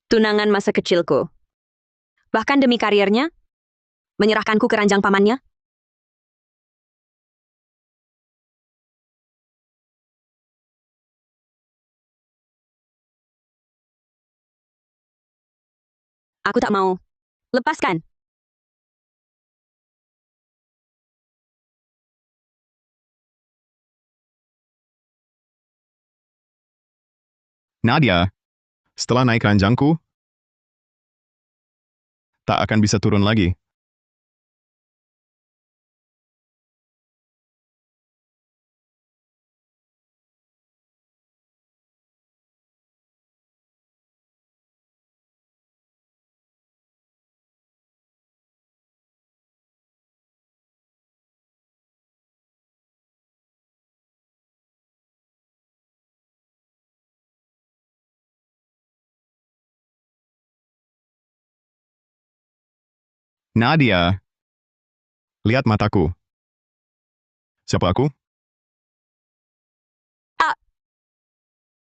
Tunangan masa kecilku. Bahkan demi karirnya, menyerahkanku ke ranjang pamannya. Aku tak mau. Lepaskan. Nadia, setelah naik ranjangku, tak akan bisa turun lagi. Nadia, lihat mataku. Siapa aku?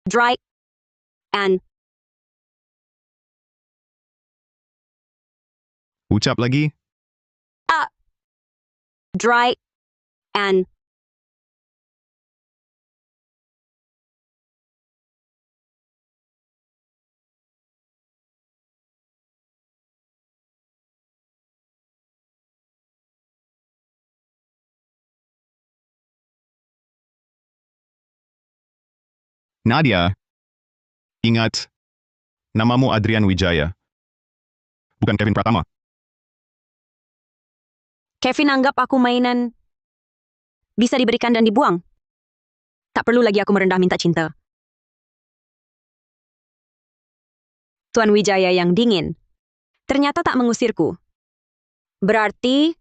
Dry. And Ucap lagi. dry. And Nadia, ingat, namamu Adrian Wijaya, bukan Kevin Pratama. Kevin anggap aku mainan bisa diberikan dan dibuang. Tak perlu lagi aku merendah minta cinta. Tuan Wijaya yang dingin ternyata tak mengusirku. Berarti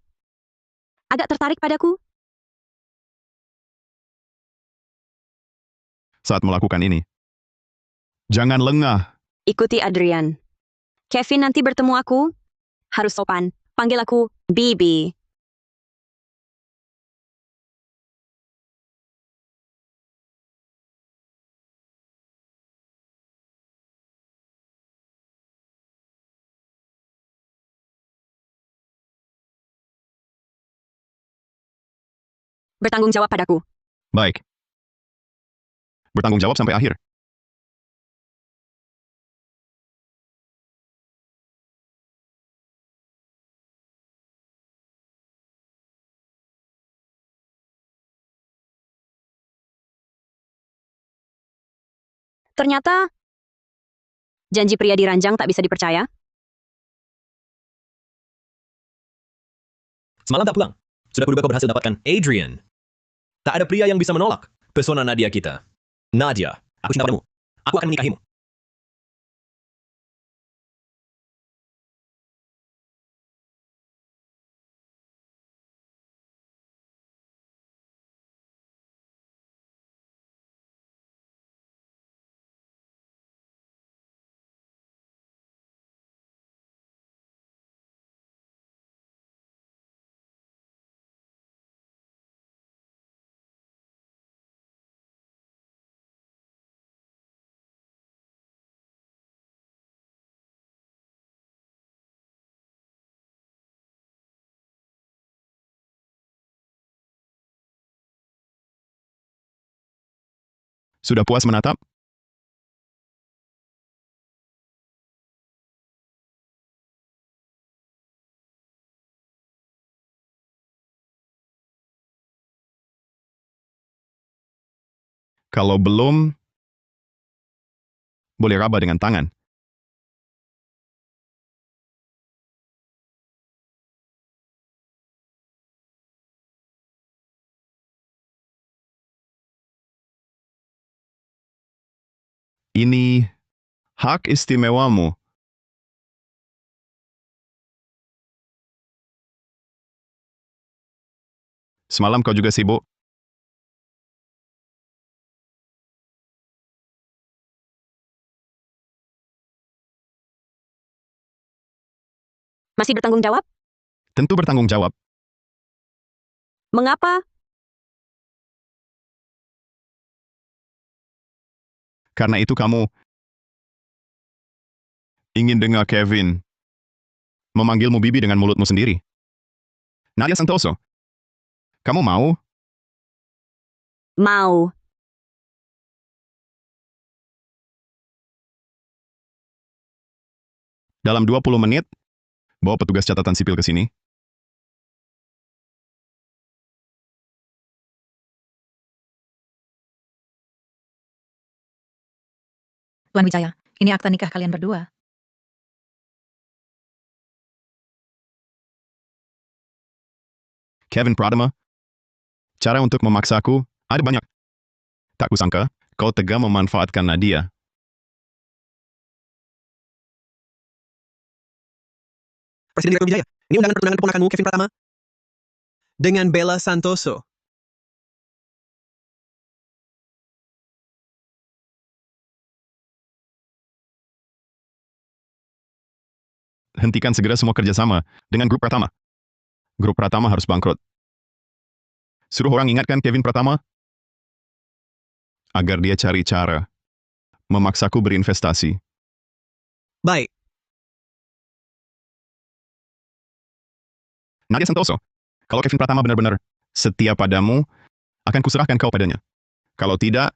agak tertarik padaku? Saat melakukan ini, jangan lengah. Ikuti Adrian. Kevin nanti bertemu aku, harus sopan. Panggil aku Bibi. Bertanggung jawab padaku. Baik. Bertanggung jawab sampai akhir. Ternyata janji pria di ranjang tak bisa dipercaya. Semalam tak pulang. Sudah kuduga kau berhasil dapatkan Adrian. Tak ada pria yang bisa menolak pesona Nadia kita. Nadia, aku cinta padamu. Aku akan menikahimu. Sudah puas menatap? Kalau belum, boleh raba dengan tangan. Ini hak istimewamu. Semalam kau juga sibuk. Masih bertanggung jawab? Tentu bertanggung jawab. Mengapa? Karena itu kamu ingin dengar Kevin memanggilmu Bibi dengan mulutmu sendiri. Nadia Santoso, kamu mau? Mau. Dalam 20 menit, bawa petugas catatan sipil ke sini. Tuan Wijaya, ini akta nikah kalian berdua. Kevin Pratama, cara untuk memaksaku ada banyak. Tak kusangka, kau tega memanfaatkan Nadia. Presiden Direktur Wijaya, ini undangan pertunangan keponakanmu, Kevin Pratama. Dengan Bella Santoso. Hentikan segera semua kerjasama dengan Grup Pratama. Grup Pratama harus bangkrut. Suruh orang ingatkan Kevin Pratama agar dia cari cara memaksaku berinvestasi. Baik, Nadia Santoso, kalau Kevin Pratama benar-benar setia padamu, akan kuserahkan kau padanya. Kalau tidak,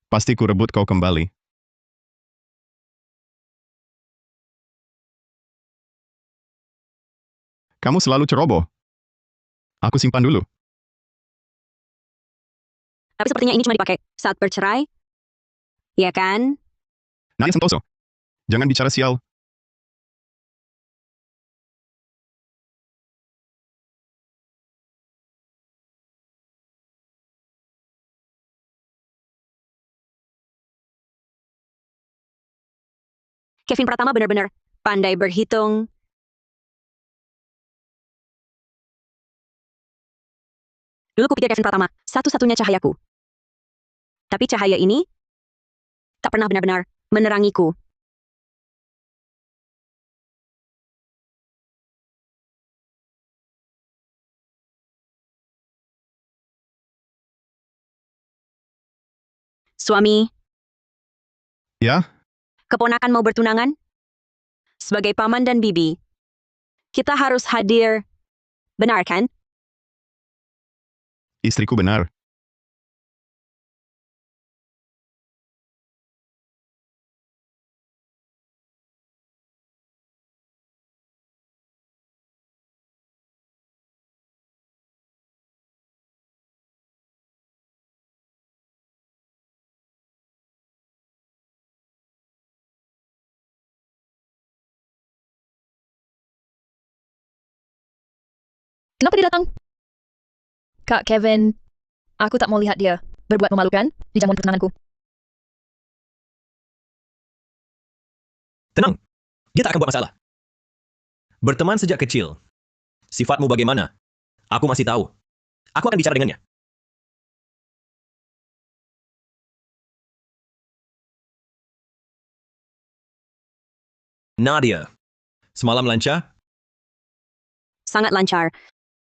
pasti kurebut kau kembali. Kamu selalu ceroboh. Aku simpan dulu. Tapi sepertinya ini cuma dipakai saat bercerai. Ya kan? Nadia Santoso, jangan bicara sial. Kevin Pratama benar-benar pandai berhitung. Dulu kupikir Kevin Pratama satu-satunya cahayaku. Tapi cahaya ini tak pernah benar-benar menerangiku. Suami, Ya, keponakan mau bertunangan? Sebagai paman dan bibi, kita harus hadir. Benar kan? istriku benar. Kenapa dia datang? Kak Kevin, aku tak mau lihat dia berbuat memalukan di jamuan pertunanganku. tenang. Dia tak akan buat masalah. Berteman sejak kecil. Sifatmu bagaimana? Aku masih tahu. Aku akan bicara dengannya. Nadia, semalam lancar? Sangat lancar.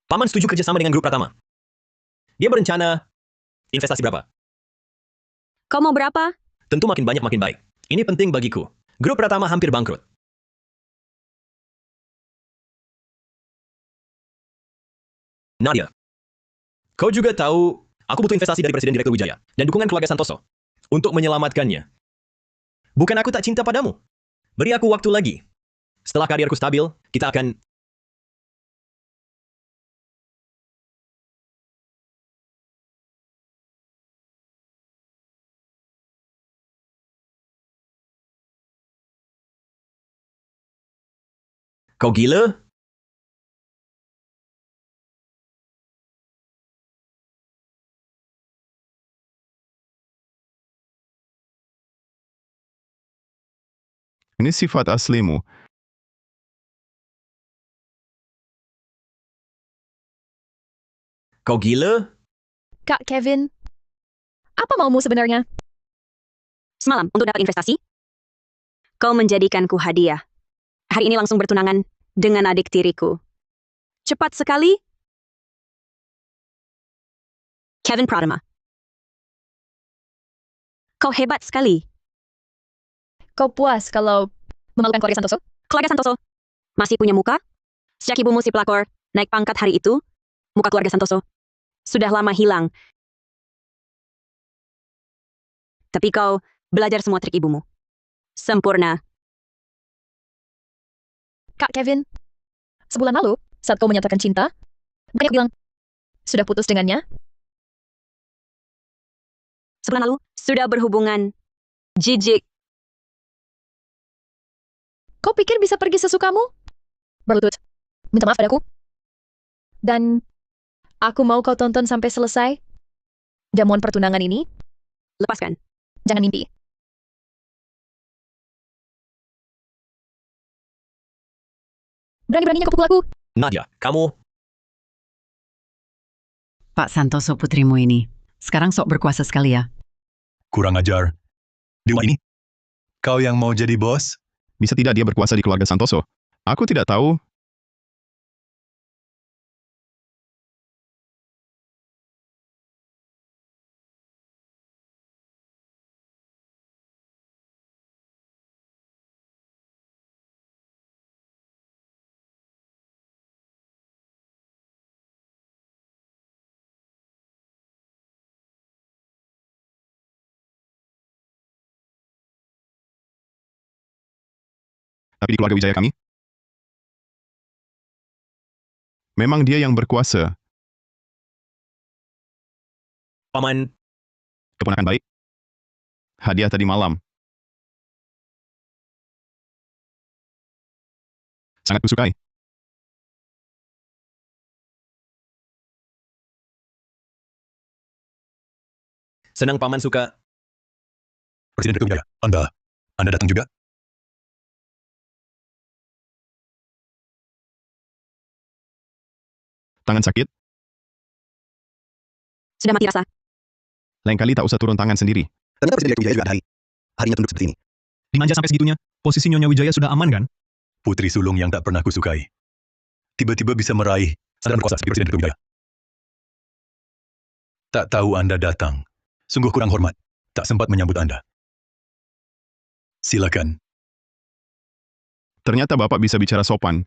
Paman setuju kerjasama dengan Grup Pratama. Dia berencana investasi berapa? Kau mau berapa? Tentu makin banyak makin baik. Ini penting bagiku. Grup Pratama hampir bangkrut. Nadia, kau juga tahu aku butuh investasi dari Presiden Direktur Wijaya dan dukungan keluarga Santoso untuk menyelamatkannya. Bukan aku tak cinta padamu. Beri aku waktu lagi. Setelah karirku stabil, kita akan... Kau gila? Ini sifat aslimu. Kau gila? Kak Kevin, apa maumu sebenarnya? Semalam untuk dapat investasi? Kau menjadikanku hadiah. Hari ini langsung bertunangan dengan adik tiriku. Cepat sekali. Kevin Pratama. Kau hebat sekali. Kau puas kalau memalukan keluarga Santoso? Keluarga Santoso masih punya muka? Sejak ibumu si pelakor naik pangkat hari itu, muka keluarga Santoso sudah lama hilang. Tapi kau belajar semua trik ibumu. Sempurna. Kak Kevin, sebulan lalu, saat kau menyatakan cinta, banyak bilang, sudah putus dengannya? Sebulan lalu, sudah berhubungan. Jijik. Kau pikir bisa pergi sesukamu? Berlutut, minta maaf padaku. Dan aku mau kau tonton sampai selesai. Jamuan pertunangan ini, Lepaskan. jangan mimpi. Berani-beraninya kau pukul aku. Nadia, kamu... Pak Santoso putrimu ini. Sekarang sok berkuasa sekali ya. Kurang ajar. Dewa ini? Kau yang mau jadi bos? Bisa tidak dia berkuasa di keluarga Santoso? Aku tidak tahu. Tapi di keluarga Wijaya kami, memang dia yang berkuasa. Paman, Keponakan baik. Hadiah tadi malam. Sangat kusukai. senang Paman suka... Presiden Direktur Wijaya. Anda datang juga? Tangan sakit, Sudah mati rasa. lain kali tak usah turun tangan sendiri. Ternyata Presiden Direktur Wijaya juga ada harinya tunduk seperti ini. Dimanja sampai segitunya, posisi Nyonya Wijaya sudah aman kan? Putri sulung yang tak pernah kusukai. Tiba-tiba bisa meraih Sadar berkuasa seperti Presiden Direktur Wijaya. Tak tahu Anda datang. Sungguh kurang hormat. Tak sempat menyambut Anda. Silakan. Ternyata Bapak bisa bicara sopan.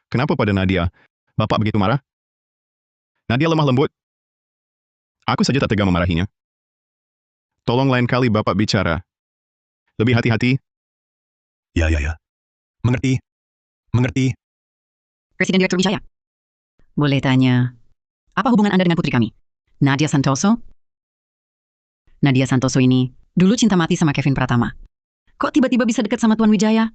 Kenapa pada Nadia, Bapak begitu marah? Nadia lemah lembut. Aku saja tak tega memarahinya. Tolong lain kali Bapak bicara. Lebih hati-hati. Ya. Mengerti. Presiden Direktur Wijaya. Boleh tanya, apa hubungan Anda dengan putri kami? Nadia Santoso? Nadia Santoso ini dulu cinta mati sama Kevin Pratama. Kok tiba-tiba bisa dekat sama Tuan Wijaya?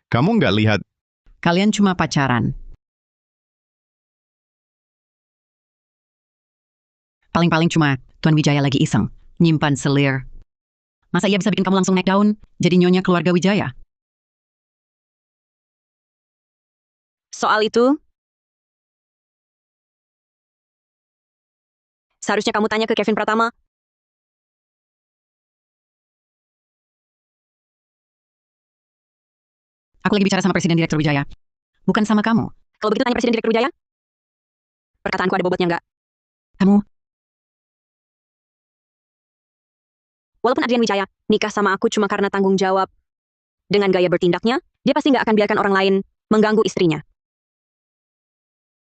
Kamu nggak lihat, Kalian cuma pacaran. Paling-paling cuma Tuan Wijaya lagi iseng, nyimpan selir. Masa ia bisa bikin kamu langsung naik daun, jadi nyonya keluarga Wijaya? Soal itu, seharusnya kamu tanya ke Kevin Pratama. Aku lagi bicara sama Presiden Direktur Wijaya. Bukan sama kamu. Kalau begitu tanya Presiden Direktur Wijaya. Perkataanku ada bobotnya nggak? Kamu, Walaupun Adrian Wijaya nikah sama aku cuma karena tanggung jawab. Dengan gaya bertindaknya, dia pasti nggak akan biarkan orang lain mengganggu istrinya.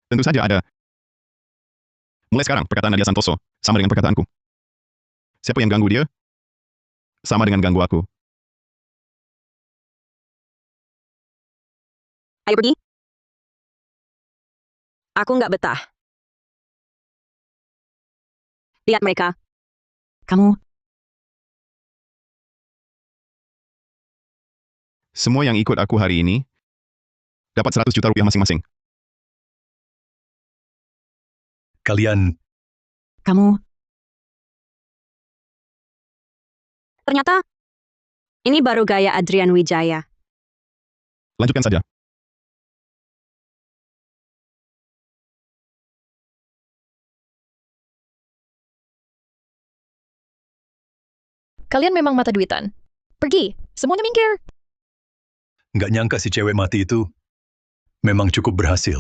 tentu saja ada. Mulai sekarang, perkataan Nadia Santoso sama dengan perkataanku. Siapa yang ganggu dia? Sama dengan ganggu aku. Ayo pergi. Aku nggak betah. Lihat mereka. kamu, Semua yang ikut aku hari ini dapat 100 juta rupiah masing-masing. Kalian kamu, Ternyata, ini baru gaya Adrian Wijaya. Lanjutkan saja. Kalian memang mata duitan. Pergi, semuanya minggir. nggak nyangka si cewek mati itu memang cukup berhasil.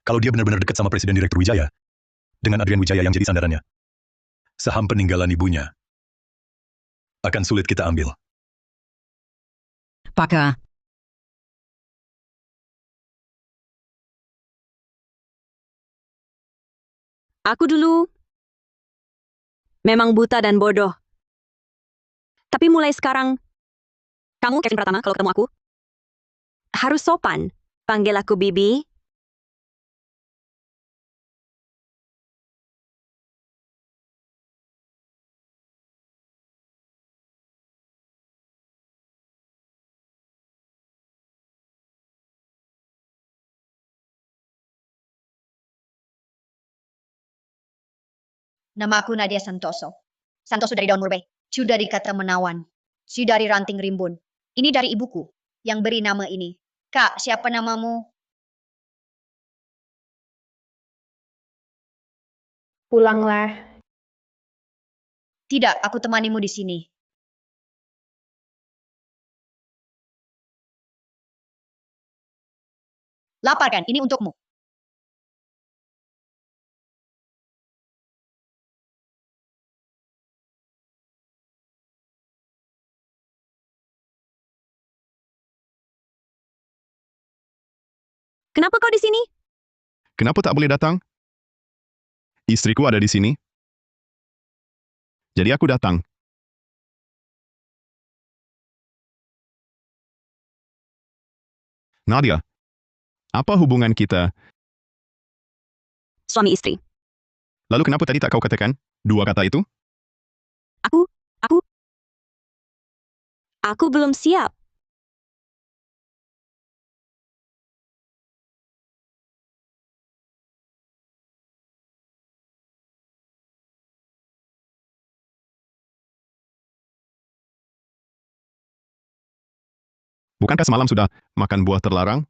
Kalau dia benar-benar dekat sama Presiden Direktur Wijaya, dengan Adrian Wijaya yang jadi sandarannya. Saham peninggalan ibunya. Akan sulit kita ambil. Paka, Aku dulu memang buta dan bodoh. Tapi mulai sekarang, kamu Kevin Pratama kalau ketemu aku, harus sopan. Panggil aku Bibi. Nama aku Nadia Santoso. Santoso dari daun murbe. Cu dari kata menawan. Si dari ranting rimbun. Ini dari ibuku yang beri nama ini. Kak, siapa namamu? Pulanglah. Tidak, aku temanimu di sini. Lapar kan? Ini untukmu. Kenapa kau di sini? Kenapa tak boleh datang? Istriku ada di sini. Jadi aku datang. Nadia, apa hubungan kita? Suami istri. Lalu kenapa tadi tak kau katakan dua kata itu? Aku belum siap. Bukankah semalam sudah makan buah terlarang?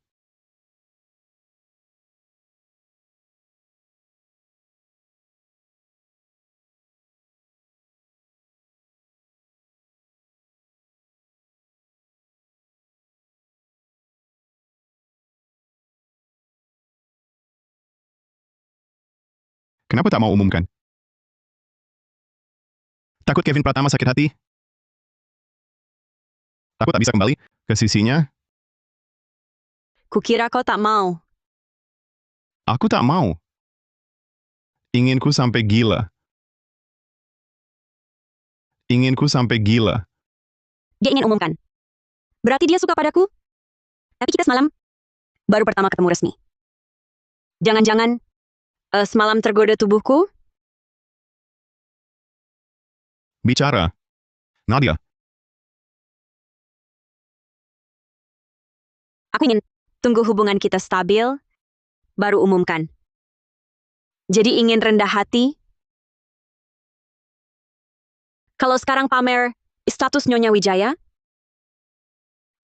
Kenapa tak mau umumkan? Takut Kevin Pratama sakit hati? Takut tak bisa kembali ke sisinya? Kukira kau tak mau. Aku tak mau. Inginku sampai gila. Inginku sampai gila. Dia ingin umumkan. Berarti dia suka padaku? Tapi kita semalam baru pertama ketemu resmi. Jangan-jangan semalam tergoda tubuhku? Bicara. Nadia, Aku ingin tunggu hubungan kita stabil, baru umumkan. Jadi ingin rendah hati? Kalau sekarang pamer status Nyonya Wijaya?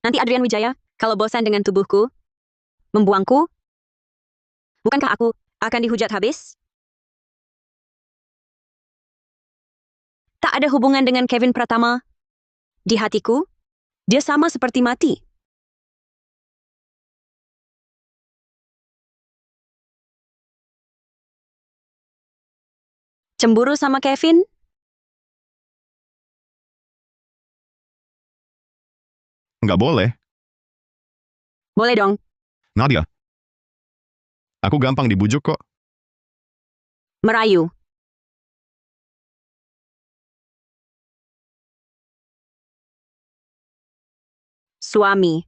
Nanti Adrian Wijaya, kalau bosan dengan tubuhku, membuangku? Bukankah aku akan dihujat habis? Tak ada hubungan dengan Kevin Pratama. Di hatiku, dia sama seperti mati. Cemburu sama Kevin? nggak boleh. Boleh dong. Nadia, aku gampang dibujuk kok. Merayu. Suami.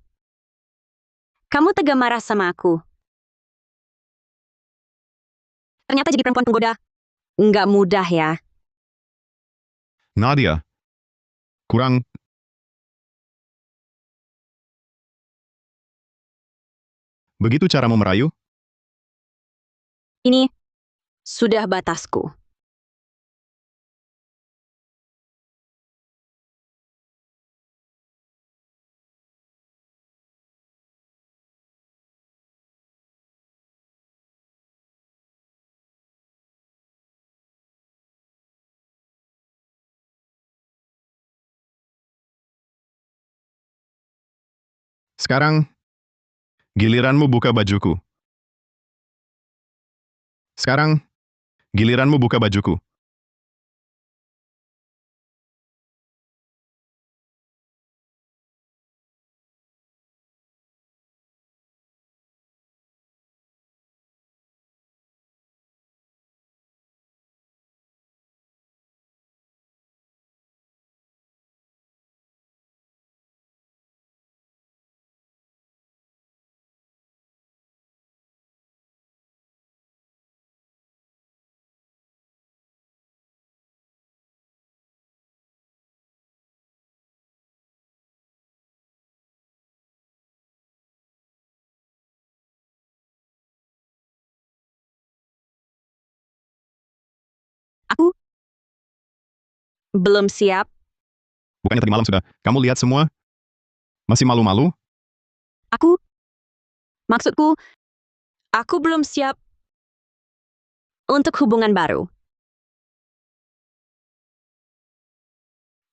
Kamu tega marah sama aku. Ternyata jadi perempuan penggoda. Nggak mudah ya. Nadia, kurang. Begitu caramu merayu? Ini sudah batasku. Sekarang, giliranmu buka bajuku. Sekarang, Giliranmu buka bajuku. Aku belum siap. Bukannya tadi malam sudah kamu lihat semua? Masih malu-malu? Maksudku, aku belum siap untuk hubungan baru.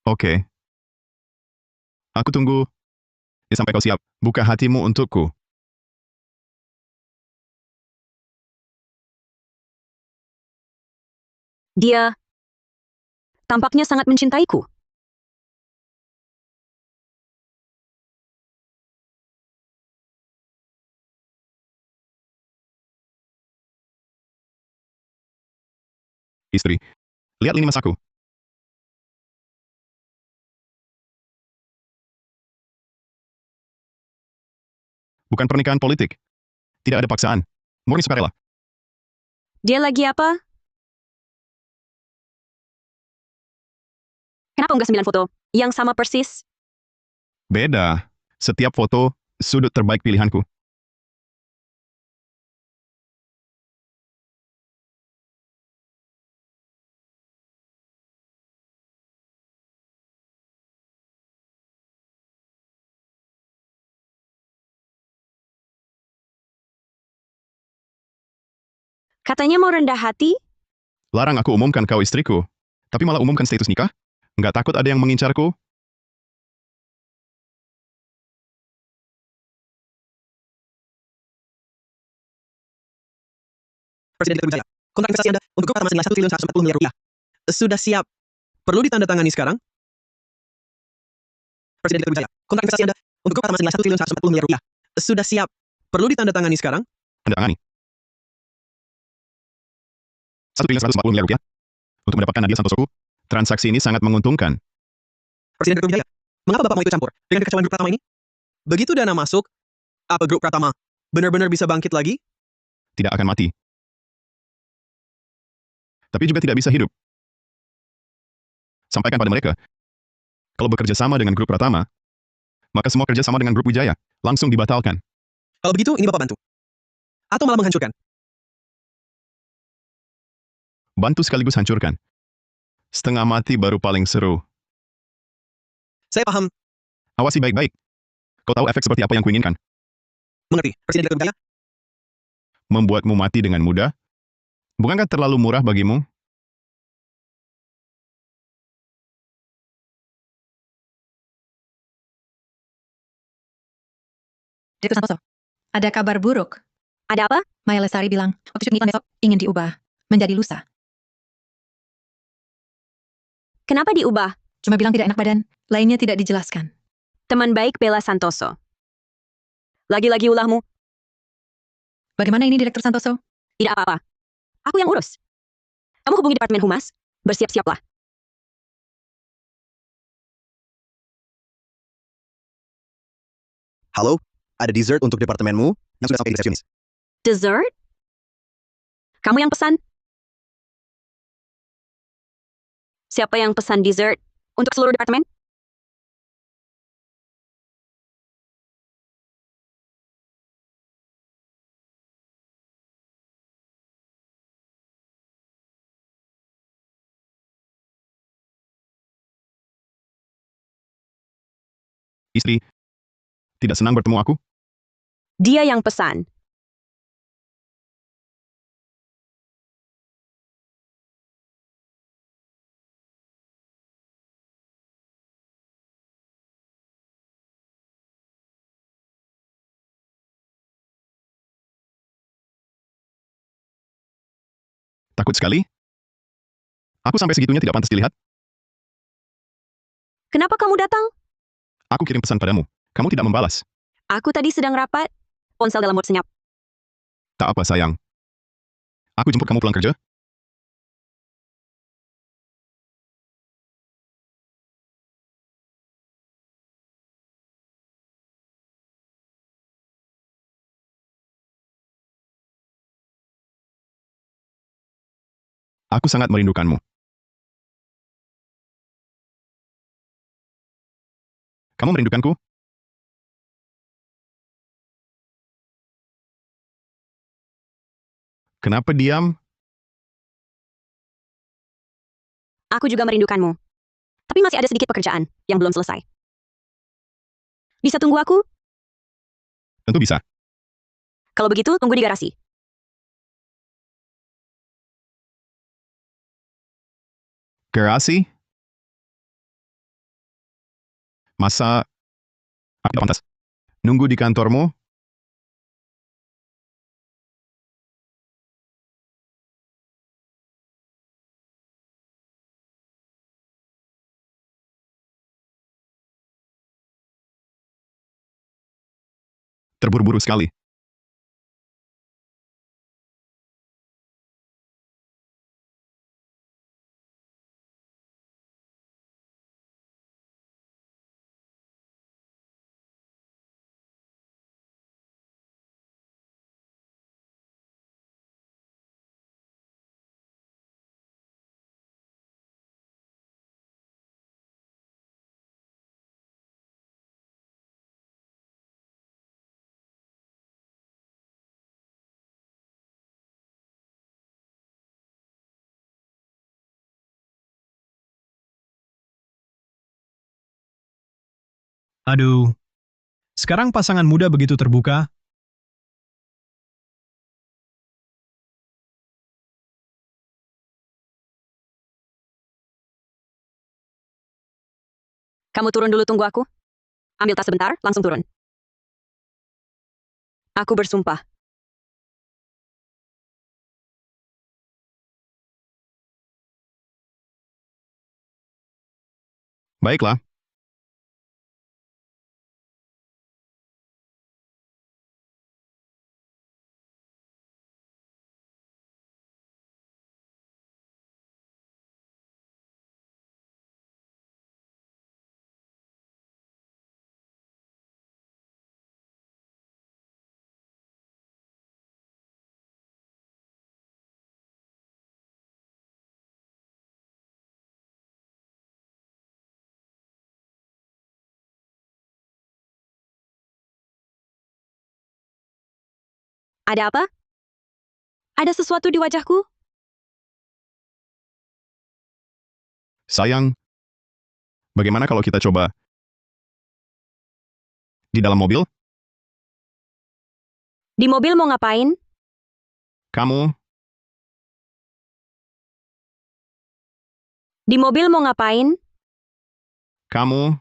Oke. Aku tunggu. Ya, sampai kau siap. Buka hatimu untukku. Dia tampaknya sangat mencintaiku. Istri. Lihat lini masaku. Bukan pernikahan politik. Tidak ada paksaan. Murni sukarela. Dia lagi apa? Kenapa enggak 9 foto? Yang sama persis? Beda. Setiap foto, sudut terbaik pilihanku. Katanya mau rendah hati? Larang aku umumkan kau istriku. Tapi malah umumkan status nikah? Nggak takut ada yang mengincarku? Presiden Direktur Wijaya, kontrak investasi Anda untuk grup Pratama senilai 1 triliun 140 miliar rupiah. Sudah siap. Perlu ditandatangani sekarang? Presiden Direktur Wijaya, kontrak investasi Anda untuk grup Pratama senilai 1 triliun 140 miliar rupiah. Sudah siap. Perlu ditandatangani sekarang? Anda tangani. 1 triliun 140 miliar rupiah. Untuk mendapatkan Nadia Santosoku, transaksi ini sangat menguntungkan. Presiden Direktur Wijaya, mengapa Bapak mau ikut campur dengan kekacauan grup Pratama ini? Begitu dana masuk, apa grup Pratama benar-benar bisa bangkit lagi? Tidak akan mati. Tapi juga tidak bisa hidup. Sampaikan pada mereka. Kalau bekerja sama dengan grup Pratama, maka semua kerja sama dengan grup Wijaya langsung dibatalkan. Kalau begitu, ini Bapak bantu. Atau malah menghancurkan. Bantu sekaligus hancurkan. Setengah mati baru paling seru. Saya paham. Awasi baik-baik. Kau tahu efek seperti apa yang kuinginkan? Mengerti, Presiden Direktur Wijaya? Membuatmu mati dengan mudah? Bukankah terlalu murah bagimu? Direktur Santoso, ada kabar buruk. Ada apa? Maya Lestari bilang, waktu syuting iklan besok ingin diubah menjadi lusa. Kenapa diubah? Cuma bilang tidak enak badan, lainnya tidak dijelaskan. Teman baik Bella Santoso. Lagi-lagi ulahmu. Bagaimana ini Direktur Santoso? Tidak apa-apa. Aku yang urus. Kamu hubungi Departemen Humas. Bersiap-siaplah. Halo, ada dessert untuk departemenmu yang sudah sampai di resepsionis. Dessert? Kamu yang pesan? Siapa yang pesan dessert untuk seluruh departemen? Istri, tidak senang bertemu aku? Dia yang pesan. Takut sekali? Aku sampai segitunya tidak pantas dilihat. Kenapa kamu datang? Aku kirim pesan padamu. Kamu tidak membalas. Aku tadi sedang rapat. Ponsel dalam mode senyap. Tak apa, sayang. Aku jemput kamu pulang kerja. Aku sangat merindukanmu. Kamu merindukanku? Kenapa diam? Aku juga merindukanmu. Tapi masih ada sedikit pekerjaan yang belum selesai. Bisa tunggu aku? Tentu bisa. Kalau begitu, tunggu di garasi. Garasi? Masa aku tidak pantas nunggu di kantormu? Terburu-buru sekali. Aduh, sekarang pasangan muda begitu terbuka. Kamu turun dulu, tunggu aku. Ambil tas sebentar, langsung turun. Aku bersumpah. Baiklah. Ada apa? Ada sesuatu di wajahku? Sayang, bagaimana kalau kita coba di dalam mobil? Di mobil mau ngapain? Kamu, Di mobil mau ngapain? kamu,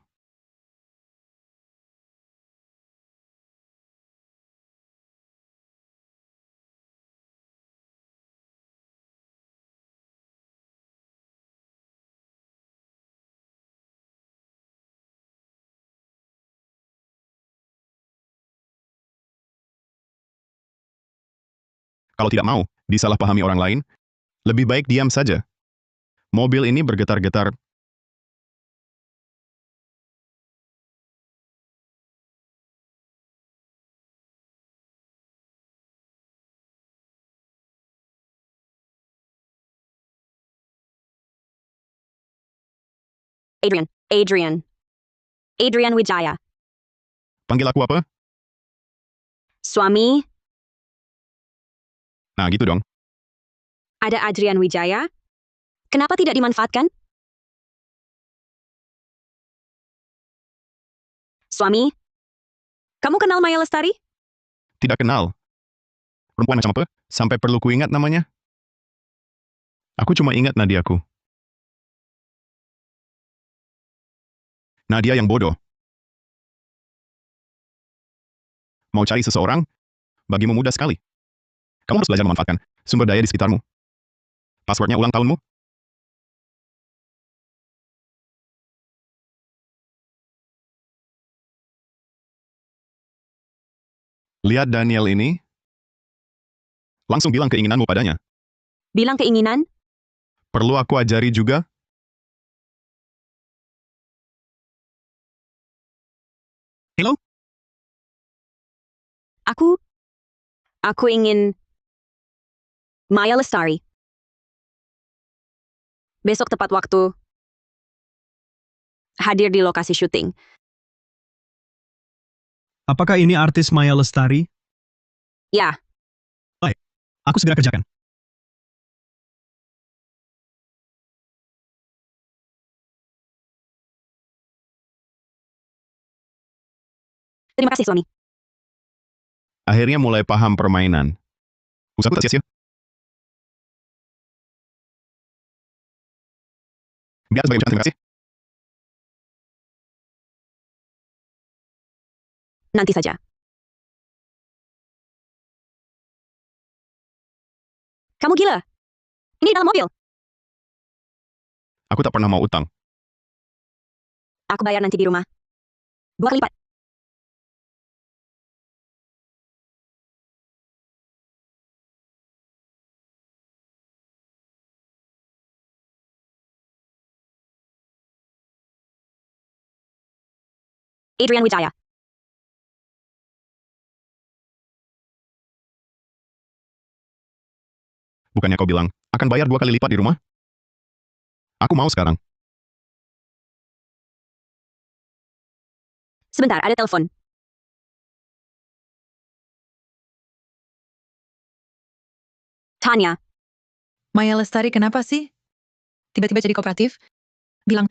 kalau tidak mau disalahpahami orang lain, lebih baik diam saja. Mobil ini bergetar-getar. Adrian. Adrian. Adrian Wijaya. Panggil aku apa? Suami, Nah, gitu dong. ada Adrian Wijaya. Kenapa tidak dimanfaatkan? Suami, kamu kenal Maya Lestari? Tidak kenal. Perempuan macam apa? Sampai perlu kuingat namanya? Aku cuma ingat Nadiaku. Nadia yang bodoh. Mau cari seseorang? Bagimu mudah sekali. Kamu harus belajar memanfaatkan sumber daya di sekitarmu. Passwordnya ulang tahunmu? Lihat Daniel ini. Langsung bilang keinginanmu padanya. Bilang keinginan? Perlu aku ajari juga? Hello? Aku ingin Maya Lestari. Besok tepat waktu hadir di lokasi syuting. Apakah ini artis Maya Lestari? Ya, Aku segera kerjakan. terima kasih suami. Akhirnya mulai paham permainan. Usahaku tak sia-sia. Biar sebagai ucapan terima kasih. Nanti saja. Kamu gila? Ini di dalam mobil. Aku tak pernah mau utang. Aku bayar nanti di rumah. 2 kali lipat. Adrian Wijaya. Bukannya kau bilang, akan bayar 2 kali lipat di rumah? Aku mau sekarang. Sebentar, ada telepon. Tanya, Maya Lestari kenapa sih? Tiba-tiba jadi kooperatif? Bilang,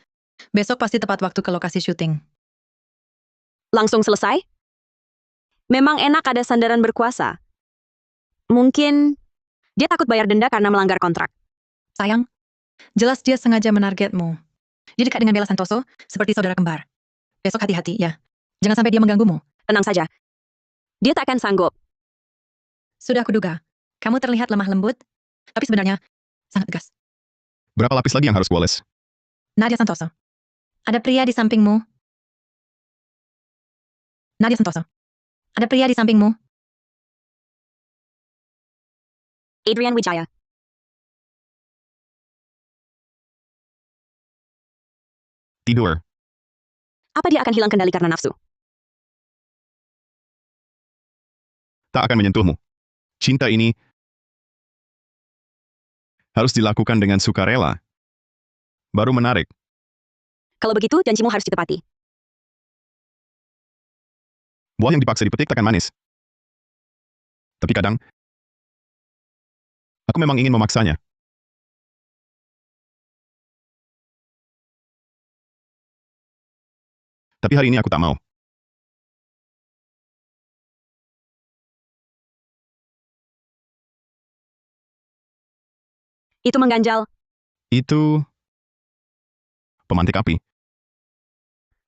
besok pasti tepat waktu ke lokasi syuting. langsung selesai? Memang enak ada sandaran berkuasa. Mungkin dia takut bayar denda karena melanggar kontrak. Sayang, jelas dia sengaja menargetmu. Dia dekat dengan Bella Santoso, seperti saudara kembar. Besok hati-hati ya. Jangan sampai dia mengganggumu. Tenang saja. Dia tak akan sanggup. Sudah kuduga. Kamu terlihat lemah lembut, tapi sebenarnya sangat tegas. Berapa lapis lagi yang harus kuoles? Nadia Santoso. Ada pria di sampingmu. Nadia Santoso. Ada pria di sampingmu. Adrian Wijaya. Tidur. Apa dia akan hilang kendali karena nafsu? Tak akan menyentuhmu. Cinta ini harus dilakukan dengan sukarela. Baru menarik. Kalau begitu, janjimu harus ditepati. Buah yang dipaksa dipetik takkan manis. Tapi kadang, aku memang ingin memaksanya. Tapi hari ini aku tak mau. Itu mengganjal. Itu pemantik api.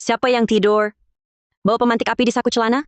Siapa yang tidur? Bawa pemantik api di saku celana?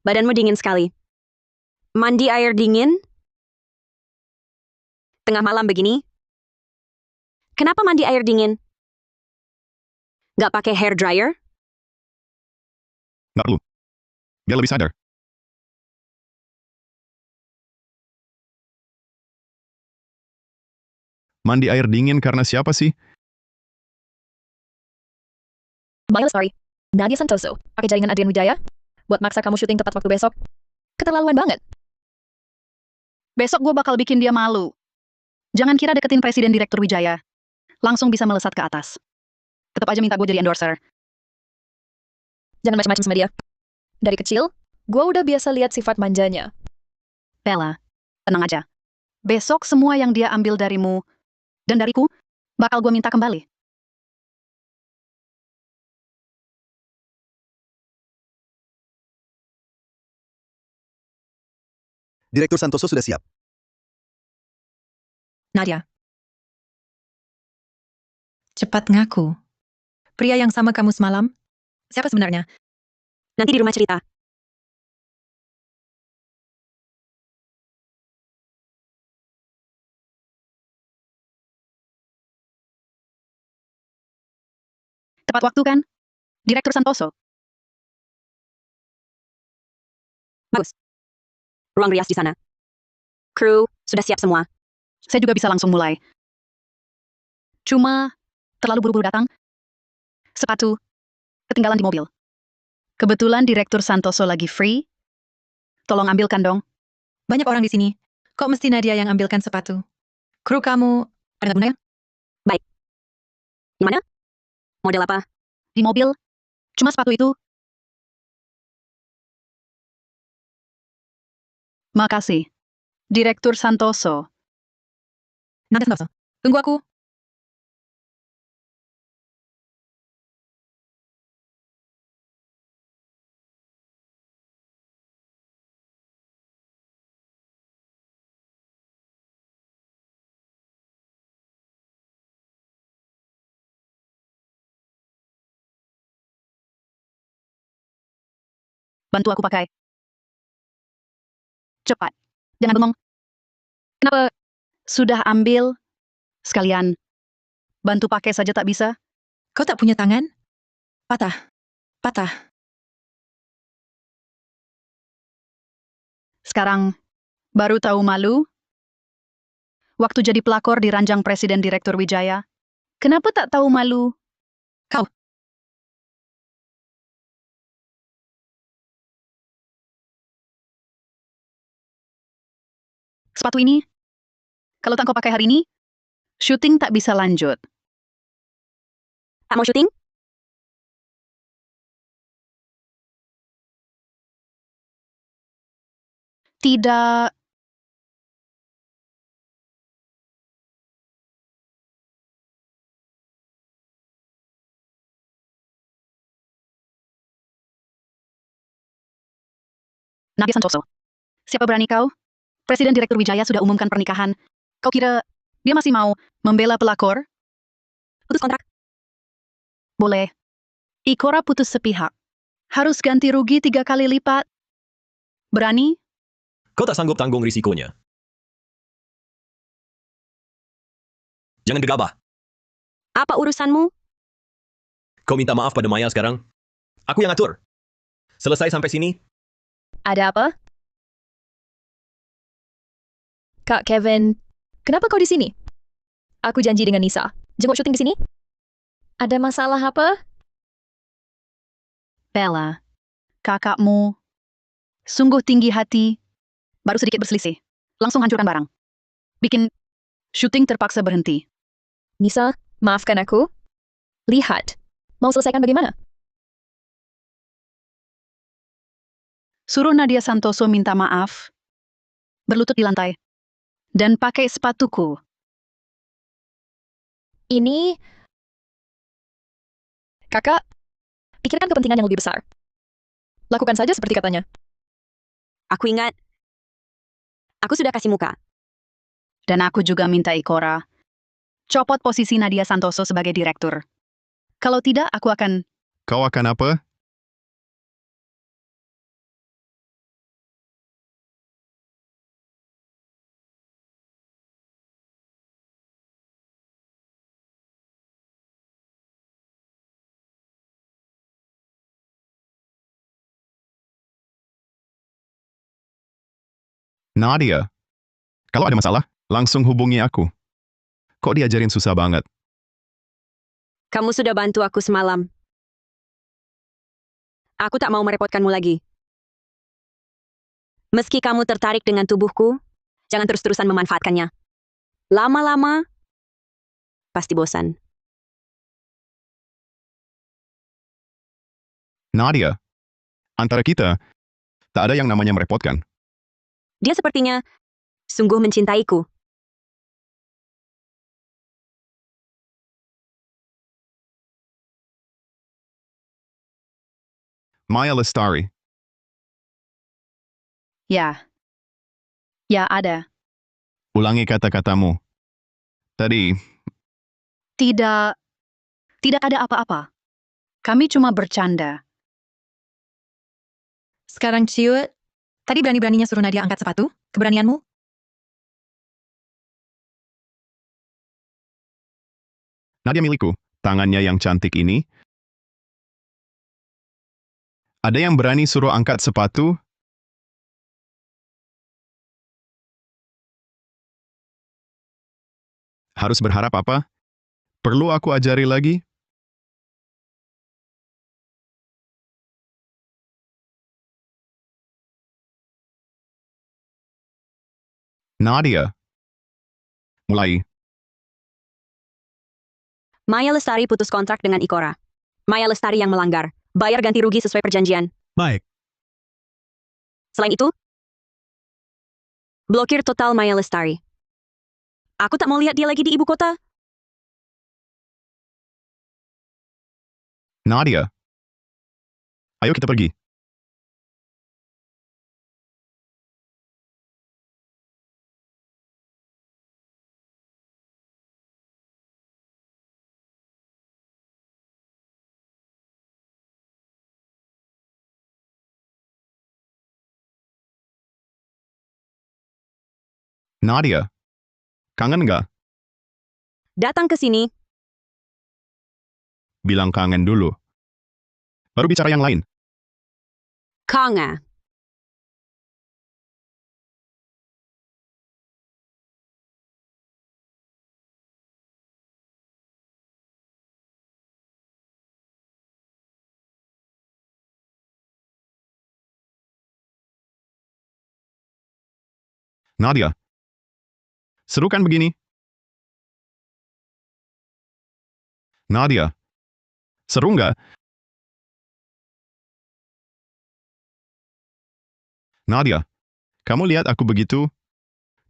Badanmu dingin sekali. Mandi air dingin? Tengah malam begini? Kenapa mandi air dingin? Gak pakai hair dryer? Nggak perlu. Biar lebih sadar. Mandi air dingin karena siapa sih? Maya Lestari. Nadia Santoso. Pakai jaringan Adrian Wijaya? Buat maksa kamu syuting tepat waktu besok? Keterlaluan banget. Besok gue bakal bikin dia malu. Jangan kira deketin Presiden Direktur Wijaya. Langsung bisa melesat ke atas. Tetap aja minta gue jadi endorser. Jangan macam-macam sama dia. Dari kecil, gue udah biasa lihat sifat manjanya. Bella, tenang aja. Besok semua yang dia ambil darimu dan dariku bakal gue minta kembali. Direktur Santoso sudah siap. Nadia. Cepat ngaku. Pria yang sama kamu semalam? Siapa sebenarnya? Nanti di rumah cerita. Tepat waktu kan? Direktur Santoso. Bagus. Ruang rias di sana. Kru, sudah siap semua. Saya juga bisa langsung mulai. Cuma terlalu buru-buru datang. Sepatu ketinggalan di mobil. Kebetulan Direktur Santoso lagi free. Tolong ambilkan dong. Banyak orang di sini. Kok mesti Nadia yang ambilkan sepatu? Kru kamu ada gunanya? Di mana? Model apa? Di mobil. Cuma sepatu itu. Makasih. Direktur Santoso. Nadia Santoso. Tunggu aku. Bantu aku pakai. Cepat. Jangan bengong. Kenapa? Sudah ambil. Sekalian. Bantu pakai saja tak bisa? Kau tak punya tangan? Patah. Patah. Sekarang, baru tahu malu? Waktu jadi pelakor di ranjang Presiden Direktur Wijaya. Kenapa tak tahu malu? Kau. Sepatu ini, kalau tak kau pakai hari ini, syuting tak bisa lanjut. Tak mau syuting? Tidak. Nadia Santoso. Siapa berani kau? Presiden Direktur Wijaya sudah umumkan pernikahan. Kau kira dia masih mau membela pelakor? Putus kontrak. Boleh. Ikora putus sepihak. Harus ganti rugi 3 kali lipat. Berani? Kau tak sanggup tanggung risikonya. Jangan gegabah. Apa urusanmu? Kau minta maaf pada Maya sekarang. Aku yang atur. Selesai sampai sini, Ada apa? Kak Kevin, kenapa kau di sini? Aku janji dengan Nisa. Jenguk syuting di sini? Ada masalah apa? Bella, kakakmu sungguh tinggi hati. Baru sedikit berselisih. Langsung hancurkan barang. Bikin syuting terpaksa berhenti. Nisa, maafkan aku. Lihat. Mau selesaikan bagaimana? Suruh Nadia Santoso minta maaf. Berlutut di lantai. Dan pakai sepatuku. Ini... Kakak, pikirkan kepentingan yang lebih besar. Lakukan saja seperti katanya. Aku ingat. Aku sudah kasih muka. Dan aku juga minta Ikora copot posisi Nadia Santoso sebagai direktur. Kalau tidak, aku akan... Kau akan apa? Nadia, kalau ada masalah, langsung hubungi aku. Kok diajarin susah banget? Kamu sudah bantu aku semalam. Aku tak mau merepotkanmu lagi. Meski kamu tertarik dengan tubuhku, jangan terus-terusan memanfaatkannya. Lama-lama, pasti bosan. Nadia, antara kita, tak ada yang namanya merepotkan. Dia sepertinya sungguh mencintaiku. Maya Lestari, Ya, Ya, ada. Ulangi kata-katamu. Tadi, Tidak, tidak ada apa-apa. Kami cuma bercanda. Sekarang ciut. Tadi berani-beraninya suruh Nadia angkat sepatu? Keberanianmu? Nadia milikku, tangannya yang cantik ini. Ada yang berani suruh angkat sepatu? Harus berharap apa? Perlu aku ajari lagi? Nadia. Mulai. Maya Lestari putus kontrak dengan Ikora. Maya Lestari yang melanggar. Bayar ganti rugi sesuai perjanjian. Baik. Selain itu, blokir total Maya Lestari. Aku tak mau lihat dia lagi di ibu kota. Nadia. Ayo kita pergi. Nadia. Kangen nggak? Datang ke sini. Bilang kangen dulu. Baru bicara yang lain. Kangen. Nadia. Seru kan begini? Nadia. Seru nggak? Nadia. Kamu lihat aku begitu?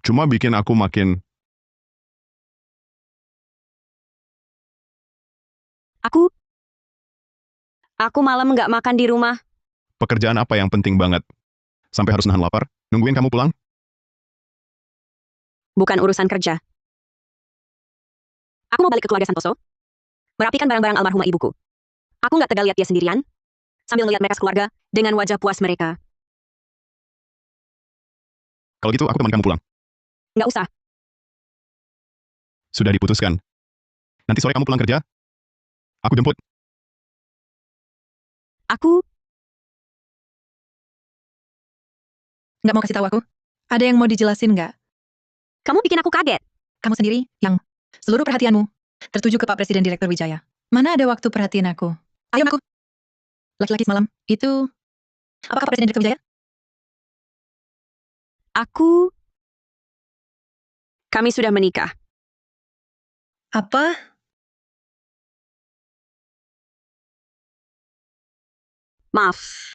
Cuma bikin aku makin... Aku malam nggak makan di rumah. Pekerjaan apa yang penting banget? Sampai harus nahan lapar? Nungguin kamu pulang? Bukan urusan kerja. Aku mau balik ke keluarga Santoso. Merapikan barang-barang almarhumah ibuku. Aku nggak tega lihat dia sendirian. Sambil melihat mereka sekeluarga, dengan wajah puas mereka. Kalau gitu aku teman kamu pulang. Nggak usah. Sudah diputuskan. Nanti sore kamu pulang kerja? Aku jemput. Aku Nggak mau kasih tahu aku? Ada yang mau dijelasin nggak? Kamu bikin aku kaget. Kamu sendiri yang seluruh perhatianmu tertuju ke Pak Presiden Direktur Wijaya. Mana ada waktu perhatiin aku? Ayo aku. Laki-laki semalam, itu... Apakah Pak Presiden Direktur Wijaya? Kami sudah menikah. Apa? Maaf.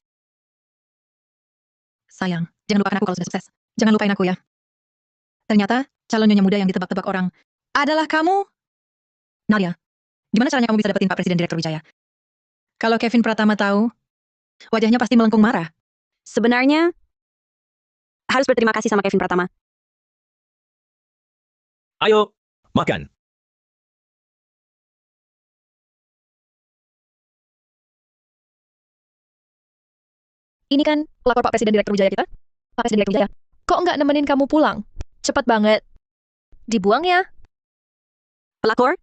Sayang, jangan lupakan aku kalau sudah sukses. Jangan lupain aku ya. Ternyata, calon nyonya muda yang ditebak-tebak orang adalah kamu. Nadia, gimana caranya kamu bisa dapetin Pak Presiden Direktur Wijaya? Kalau Kevin Pratama tahu, wajahnya pasti melengkung marah. Sebenarnya, harus berterima kasih sama Kevin Pratama. Ayo, makan. Ini kan pelakor Pak Presiden Direktur Wijaya kita. Pak Presiden Direktur Wijaya. Kok nggak nemenin kamu pulang? Cepat banget. Dibuang ya. Pelakor?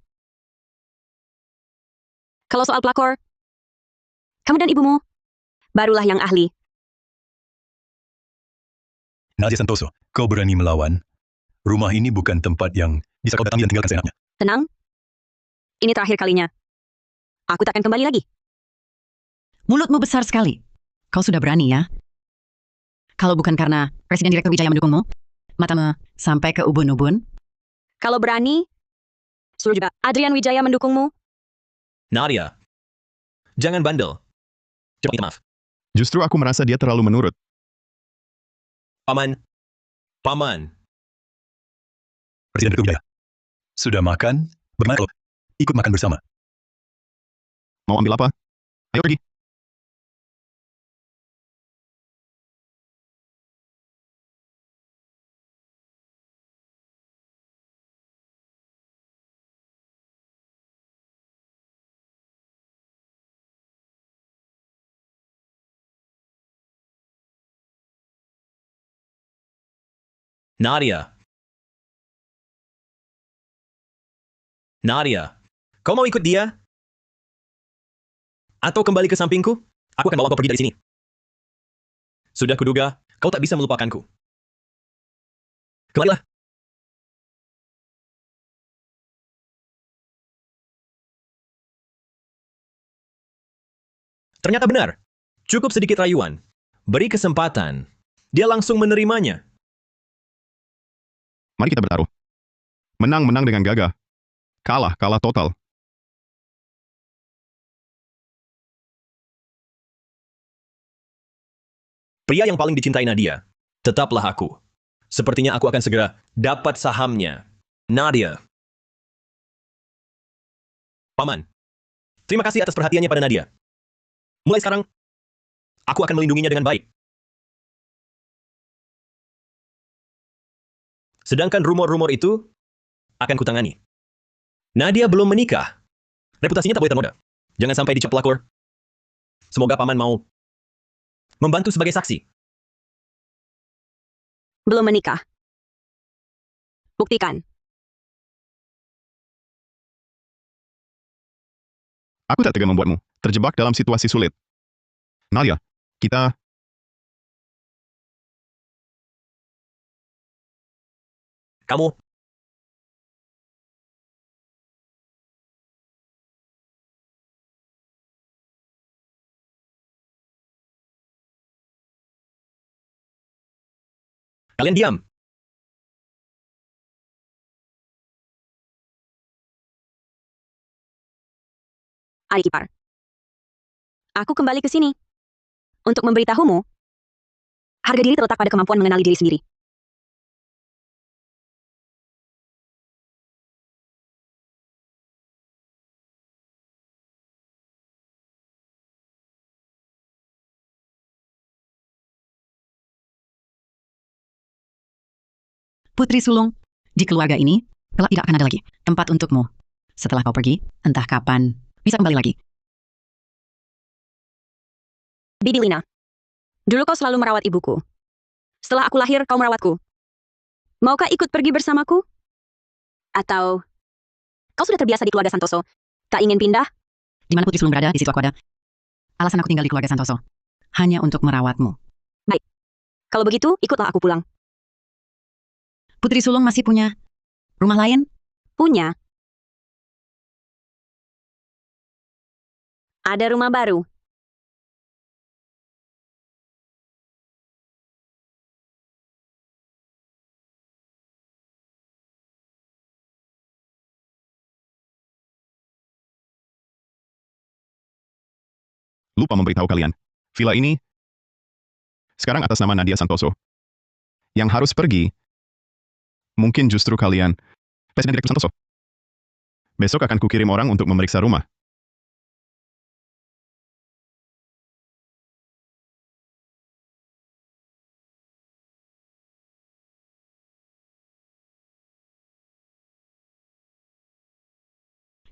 Kalau soal pelakor, kamu dan ibumu barulah yang ahli. Nadia Santoso, kau berani melawan? Rumah ini bukan tempat yang bisa kau datangi dan tinggalkan seenaknya. Tenang. Ini terakhir kalinya. Aku tak akan kembali lagi. Mulutmu besar sekali. Kau sudah berani ya? Kalau bukan karena Presiden Direktur Wijaya mendukungmu, matamu sampai ke ubun-ubun. Kalau berani, suruh juga Adrian Wijaya mendukungmu. Nadia. Jangan bandel. Coba minta maaf. Justru aku merasa dia terlalu menurut. Paman. Paman. Presiden Direktur Wijaya. Sudah makan? Bagaimana kalau ikut makan bersama? Mau ambil apa? Ayo pergi. Nadia. Nadia, kau mau ikut dia? Atau kembali ke sampingku? Aku akan bawa kau pergi dari sini. Sudah kuduga, kau tak bisa melupakanku. Kemarilah. Ternyata benar. Cukup sedikit rayuan. Beri kesempatan. Dia langsung menerimanya. Mari kita bertaruh. Menang-menang dengan gagah. Kalah total. Pria yang paling dicintai Nadia. Tetaplah aku. Sepertinya aku akan segera dapat sahamnya. Nadia. Paman. Terima kasih atas perhatiannya pada Nadia. Mulai sekarang, aku akan melindunginya dengan baik. Sedangkan rumor-rumor itu akan kutangani. Nadia belum menikah. Reputasinya tak boleh ternoda. Jangan sampai dicap pelakor. Semoga paman mau membantu sebagai saksi. Belum menikah. Buktikan. Aku tak tega membuatmu terjebak dalam situasi sulit. Nadia, kita... Kamu Kalian diam. Adik ipar. Aku kembali ke sini. Untuk memberitahumu, harga diri terletak pada kemampuan mengenali diri sendiri. Putri sulung, di keluarga ini, kelak tidak akan ada lagi tempat untukmu. Setelah kau pergi, entah kapan, bisa kembali lagi. Bibi Lina, dulu kau selalu merawat ibuku. Setelah aku lahir, kau merawatku. Maukah ikut pergi bersamaku? Atau kau sudah terbiasa di keluarga Santoso? Tak ingin pindah? Di mana putri sulung berada, di situ aku ada. Alasan aku tinggal di keluarga Santoso, hanya untuk merawatmu. Baik. Kalau begitu, ikutlah aku pulang. Putri sulung masih punya rumah lain? Punya. Ada rumah baru. Lupa memberitahu kalian. Villa ini sekarang atas nama Nadia Santoso. Yang harus pergi, mungkin justru kalian, Presiden Direktur Santoso. Besok akan kukirim orang untuk memeriksa rumah.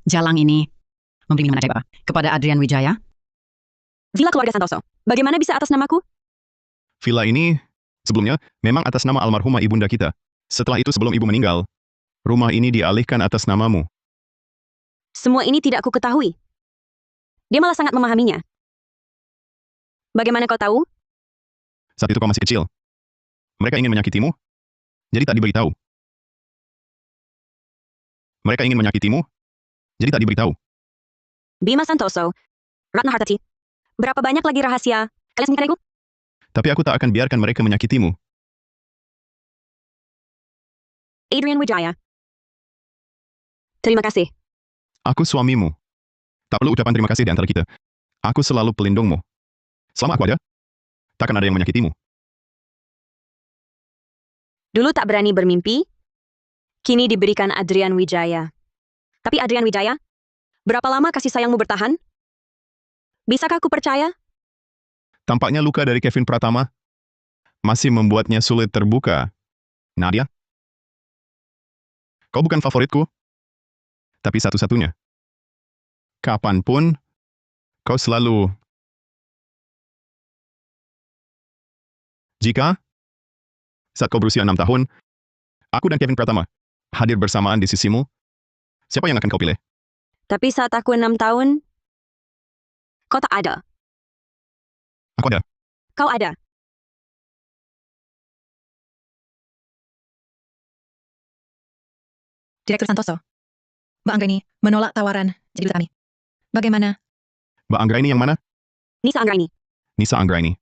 Jalang ini memberi minuman ajaib apa? Kepada Adrian Wijaya? Villa keluarga Santoso. Bagaimana bisa atas namaku? Villa ini, sebelumnya, memang atas nama almarhumah ibunda kita. Setelah itu sebelum ibu meninggal, rumah ini dialihkan atas namamu. Semua ini tidak ku ketahui. Dia malah sangat memahaminya. Bagaimana kau tahu? Saat itu kau masih kecil. Mereka ingin menyakitimu, jadi tak diberitahu. Mereka ingin menyakitimu, jadi tak diberitahu. Bima Santoso. Ratna Hartati. Berapa banyak lagi rahasia? Kalian sembunyikan dariku? Tapi aku tak akan biarkan mereka menyakitimu. Adrian Wijaya. Terima kasih. Aku suamimu. Tak perlu ucapan terima kasih di antara kita. Aku selalu pelindungmu. Selama aku ada, takkan ada yang menyakitimu. Dulu tak berani bermimpi, kini diberikan Adrian Wijaya. Tapi Adrian Wijaya, berapa lama kasih sayangmu bertahan? Bisakah aku percaya? Tampaknya luka dari Kevin Pratama masih membuatnya sulit terbuka. Nadia? Kau bukan favoritku, tapi satu-satunya. Kapanpun, kau selalu... Jika, saat kau berusia 6 tahun, Aku dan Kevin Pratama hadir bersamaan di sisimu. Siapa yang akan kau pilih? Tapi saat aku 6 tahun, kau tak ada. Aku ada. Kau ada. Direktur Santoso. Mbak Anggraini menolak tawaran jadi duta kami. Bagaimana? Mbak Anggraini yang mana? Nisa Anggraini. Nisa Anggraini.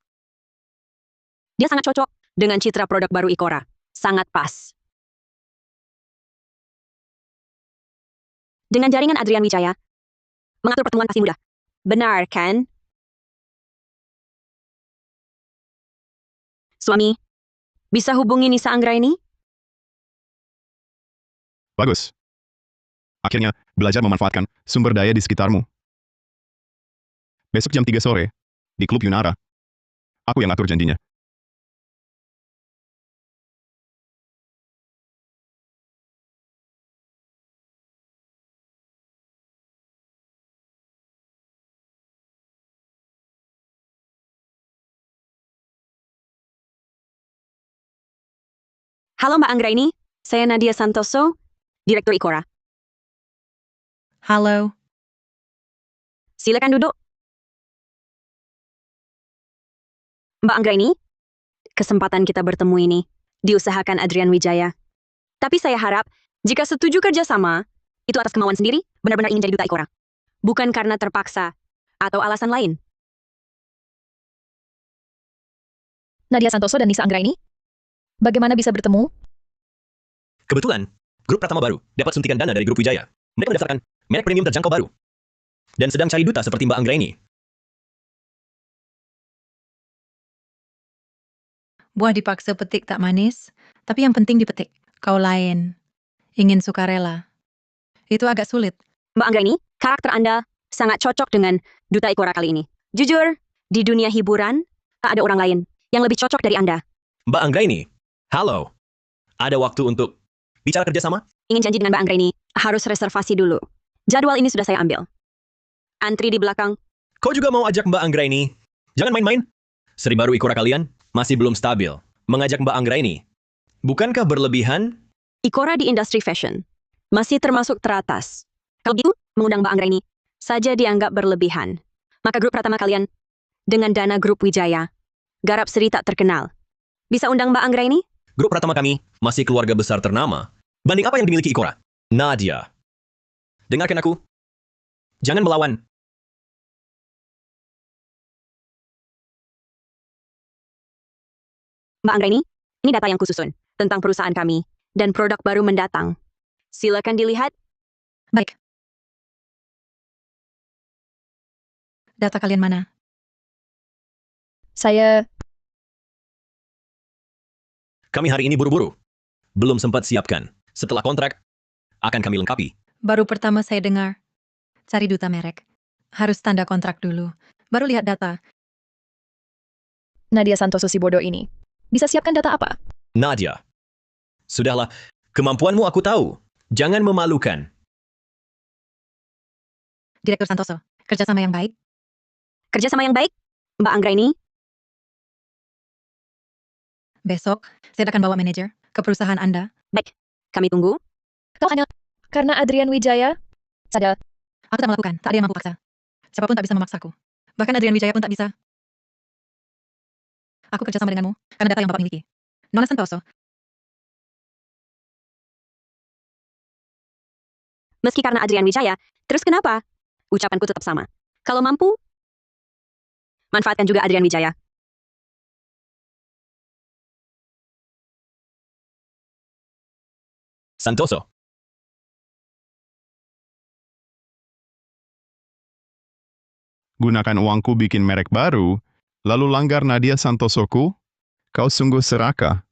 Dia sangat cocok dengan citra produk baru Ikora. Sangat pas. Dengan jaringan Adrian Wijaya, mengatur pertemuan pasti mudah. Benar, kan? Suami, bisa hubungi Nisa Anggraini? Bagus. Akhirnya, belajar memanfaatkan sumber daya di sekitarmu. Besok jam 3 sore, di Klub Yunara. Aku yang atur janjinya. Halo Mbak Anggraini, saya Nadia Santoso, Direktur Ikora. Halo. Silakan duduk. Mbak Anggraini, kesempatan kita bertemu ini diusahakan Adrian Wijaya. Tapi saya harap, jika setuju kerjasama, itu atas kemauan sendiri, benar-benar ingin jadi duta Ikora. Bukan karena terpaksa, atau alasan lain. Nadia Santoso dan Nisa Anggraini? Bagaimana bisa bertemu? Kebetulan, grup Pratama baru dapat suntikan dana dari grup Wijaya. Mereka mendaftarkan merek premium terjangkau baru. Dan sedang cari duta seperti Mbak Anggraini. Buah dipaksa petik tak manis, tapi yang penting dipetik. Kau lain. Ingin sukarela. Itu agak sulit. Mbak Anggraini, karakter Anda sangat cocok dengan duta Ikora kali ini. Jujur, di dunia hiburan, tak ada orang lain yang lebih cocok dari Anda. Mbak Anggraini, halo. Ada waktu untuk bicara kerjasama? Ingin janji dengan Mbak Anggraini, harus reservasi dulu. Jadwal ini sudah saya ambil. Antri di belakang. Kau juga mau ajak Mbak Anggraini? Jangan main-main. Seri baru Ikora kalian masih belum stabil. Mengajak Mbak Anggraini, bukankah berlebihan? Ikora di industri fashion masih termasuk teratas. Kalau gitu, mengundang Mbak Anggraini saja dianggap berlebihan. Maka grup Pratama kalian, dengan dana grup Wijaya, garap seri tak terkenal. Bisa undang Mbak Anggraini? Grup Pratama kami masih keluarga besar ternama. Banding apa yang dimiliki Ikora? Nadia. Dengarkan aku. Jangan melawan. Mbak Anggraini, ini data yang kususun tentang perusahaan kami dan produk baru mendatang. Silakan dilihat. Baik. Data kalian mana? Kami hari ini buru-buru. Belum sempat siapkan. Setelah kontrak, akan kami lengkapi. Baru pertama saya dengar. Cari duta merek. Harus tanda kontrak dulu. Baru lihat data. Nadia Santoso si bodoh ini. Bisa siapkan data apa? Nadia. Sudahlah, kemampuanmu aku tahu. Jangan memalukan. Direktur Santoso, kerjasama yang baik. Kerjasama yang baik, Mbak Anggraini. Besok, saya akan bawa manajer ke perusahaan Anda. Baik, kami tunggu. Kau hanya karena Adrian Wijaya? Saja. Aku tak melakukan, tak ada yang mampu paksa. Siapapun tak bisa memaksaku. Bahkan Adrian Wijaya pun tak bisa. Aku kerjasama denganmu, karena data yang Bapak miliki. Nona Santoso, Meski karena Adrian Wijaya, terus kenapa? Ucapanku tetap sama. Kalau mampu, manfaatkan juga Adrian Wijaya. Santoso. Gunakan uangku bikin merek baru, lalu langgar Nadia Santosoku? Kau sungguh serakah.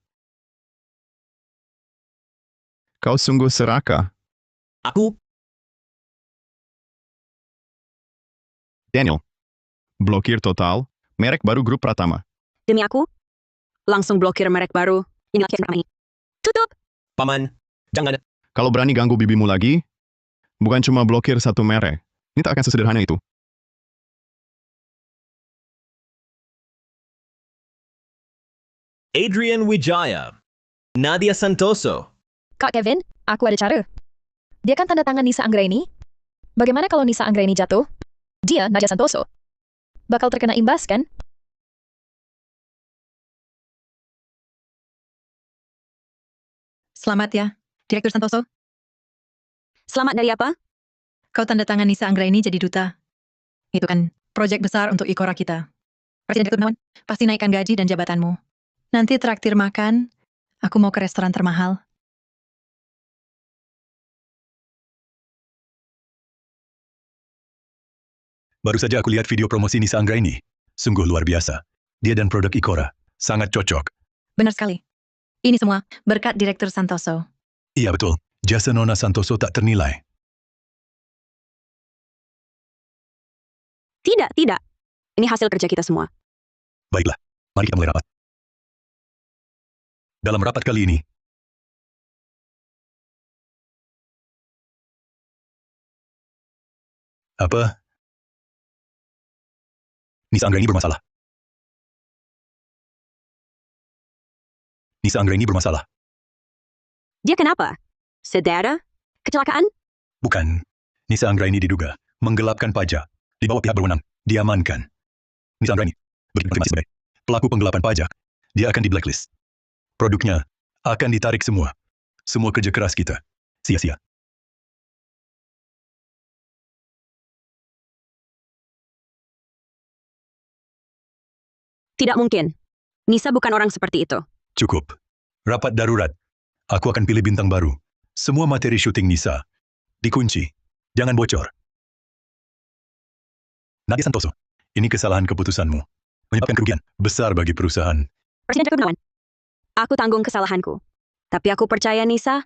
Kau sungguh serakah. Aku, Daniel. Blokir total, merek baru grup Pratama. Demi aku, langsung blokir merek baru. Inilah Kevin Pratama ini. Tutup! Paman, jangan. Kalau berani ganggu bibimu lagi, bukan cuma blokir satu merek. Ini tak akan sesederhana itu. Adrian Wijaya. Nadia Santoso. Kak Kevin, aku ada cara. Dia kan tanda tangan Nisa Anggraini. Bagaimana kalau Nisa Anggraini jatuh? Dia, Nadia Santoso. Bakal terkena imbas, kan? Selamat ya, Direktur Santoso. Selamat dari apa? Kau tanda tangan Nisa Anggraini jadi duta. Itu kan proyek besar untuk Ikora kita. Presiden Direktur Gunawan, pasti naikkan gaji dan jabatanmu. Nanti traktir makan, aku mau ke restoran termahal. Baru saja aku lihat video promosi Nisa Anggraini. Sungguh luar biasa. Dia dan produk Ikora. Sangat cocok. Benar sekali. Ini semua berkat Direktur Santoso. Iya betul. Jasa Nona Santoso tak ternilai. Tidak, tidak. Ini hasil kerja kita semua. Baiklah, mari kita mulai rapat. Dalam rapat kali ini, apa? Nisa Anggraini bermasalah. Nisa Anggraini bermasalah. Dia kenapa? Sedara? Kecelakaan? Bukan. Nisa Anggraini diduga menggelapkan pajak di bawah pihak berwenang. Diamankan. Nisa Anggraini berkonfirmasi sebagai pelaku penggelapan pajak. Dia akan di blacklist. Produknya akan ditarik semua. Semua kerja keras kita sia-sia. Tidak mungkin. Nisa bukan orang seperti itu. Cukup. Rapat darurat. Aku akan pilih bintang baru. Semua materi syuting Nisa dikunci. Jangan bocor. Nadia Santoso, ini kesalahan keputusanmu. Menyebabkan kerugian besar bagi perusahaan. Presiden Direktur Gunawan, aku tanggung kesalahanku. Tapi aku percaya Nisa,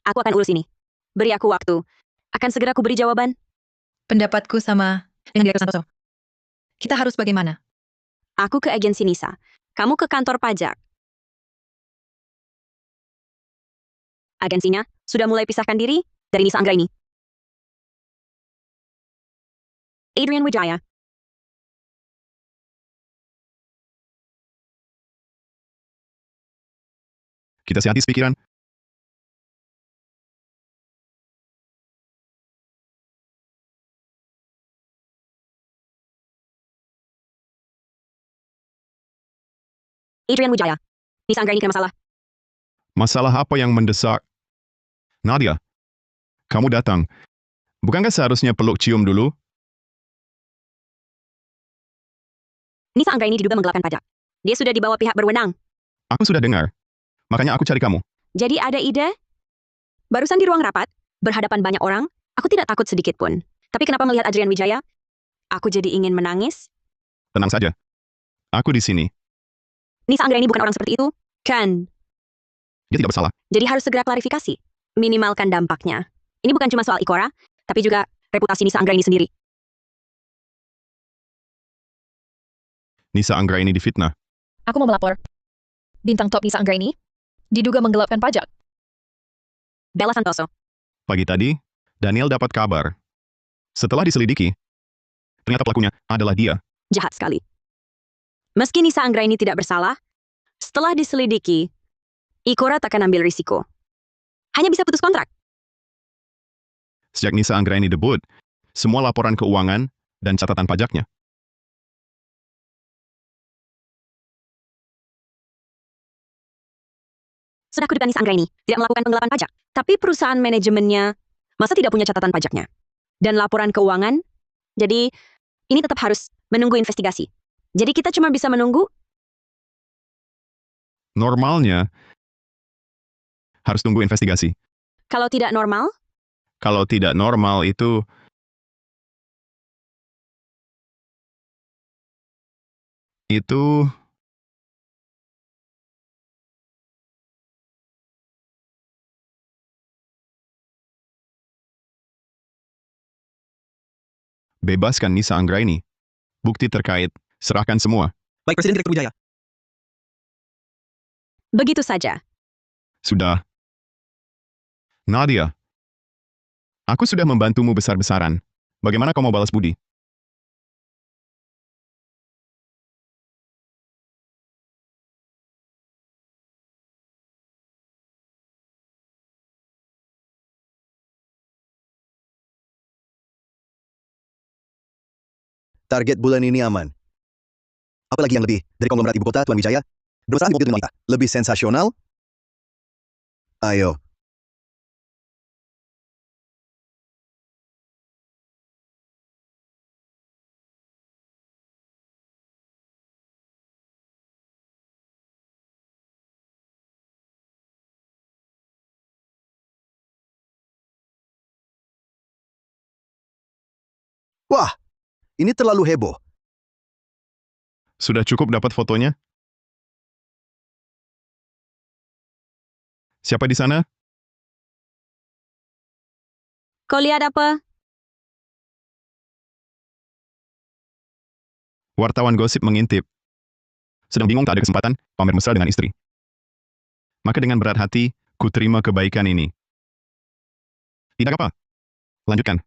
aku akan urus ini. Beri aku waktu. Akan segera aku beri jawaban. Pendapatku sama dengan Direktur Santoso. Kita harus bagaimana? Aku ke agensi Nisa. Kamu ke kantor pajak. Agensinya sudah mulai pisahkan diri dari Nisa Anggraini. Adrian Wijaya. Kita sehati sepikiran. Adrian Wijaya. Nisa Anggraini kena masalah. Masalah apa yang mendesak? Nadia, kamu datang. Bukankah seharusnya peluk cium dulu? Nisa Anggraini diduga menggelapkan pajak. Dia sudah dibawa pihak berwenang. Aku sudah dengar. Makanya aku cari kamu. Jadi ada ide? Barusan di ruang rapat, berhadapan banyak orang, aku tidak takut sedikit pun. Tapi kenapa melihat Adrian Wijaya? Aku jadi ingin menangis. Tenang saja. Aku di sini. Nisa Anggraini bukan orang seperti itu, kan? Dia tidak bersalah. Jadi harus segera klarifikasi. Minimalkan dampaknya. Ini bukan cuma soal Ikora, tapi juga reputasi Nisa Anggraini sendiri. Nisa Anggraini difitnah. Aku mau melapor. Bintang top Nisa Anggraini diduga menggelapkan pajak. Bella Santoso. Pagi tadi, Daniel dapat kabar. Setelah diselidiki, ternyata pelakunya adalah dia. Jahat sekali. Meski Nisa Anggraini tidak bersalah, setelah diselidiki, Ikora tak akan ambil risiko. Hanya bisa putus kontrak. Sejak Nisa Anggraini debut, semua laporan keuangan dan catatan pajaknya. Sudah kudukan Nisa Anggraini tidak melakukan penggelapan pajak, tapi perusahaan manajemennya masa tidak punya catatan pajaknya dan laporan keuangan. Jadi ini tetap harus menunggu investigasi. Jadi kita cuma bisa menunggu. Normalnya, harus tunggu investigasi. Kalau tidak normal, Kalau tidak normal itu bebaskan Nisa Anggraini. Bukti terkait, serahkan semua. Baik, Presiden Direktur Wijaya. begitu saja. Sudah. Nadia, aku sudah membantumu besar-besaran. Bagaimana kau mau balas budi? Target bulan ini aman. Apalagi yang lebih dari konglomerat ibu kota Tuan Wijaya? Bermesraan mobil dengan wanita. Lebih sensasional? Ayo. Wah, ini terlalu heboh. Sudah cukup dapat fotonya? Siapa di sana? Kau lihat apa? Wartawan gosip mengintip. Sedang bingung tak ada kesempatan pamer mesra dengan istri. Maka dengan berat hati, ku terima kebaikan ini. Tidak apa. Lanjutkan.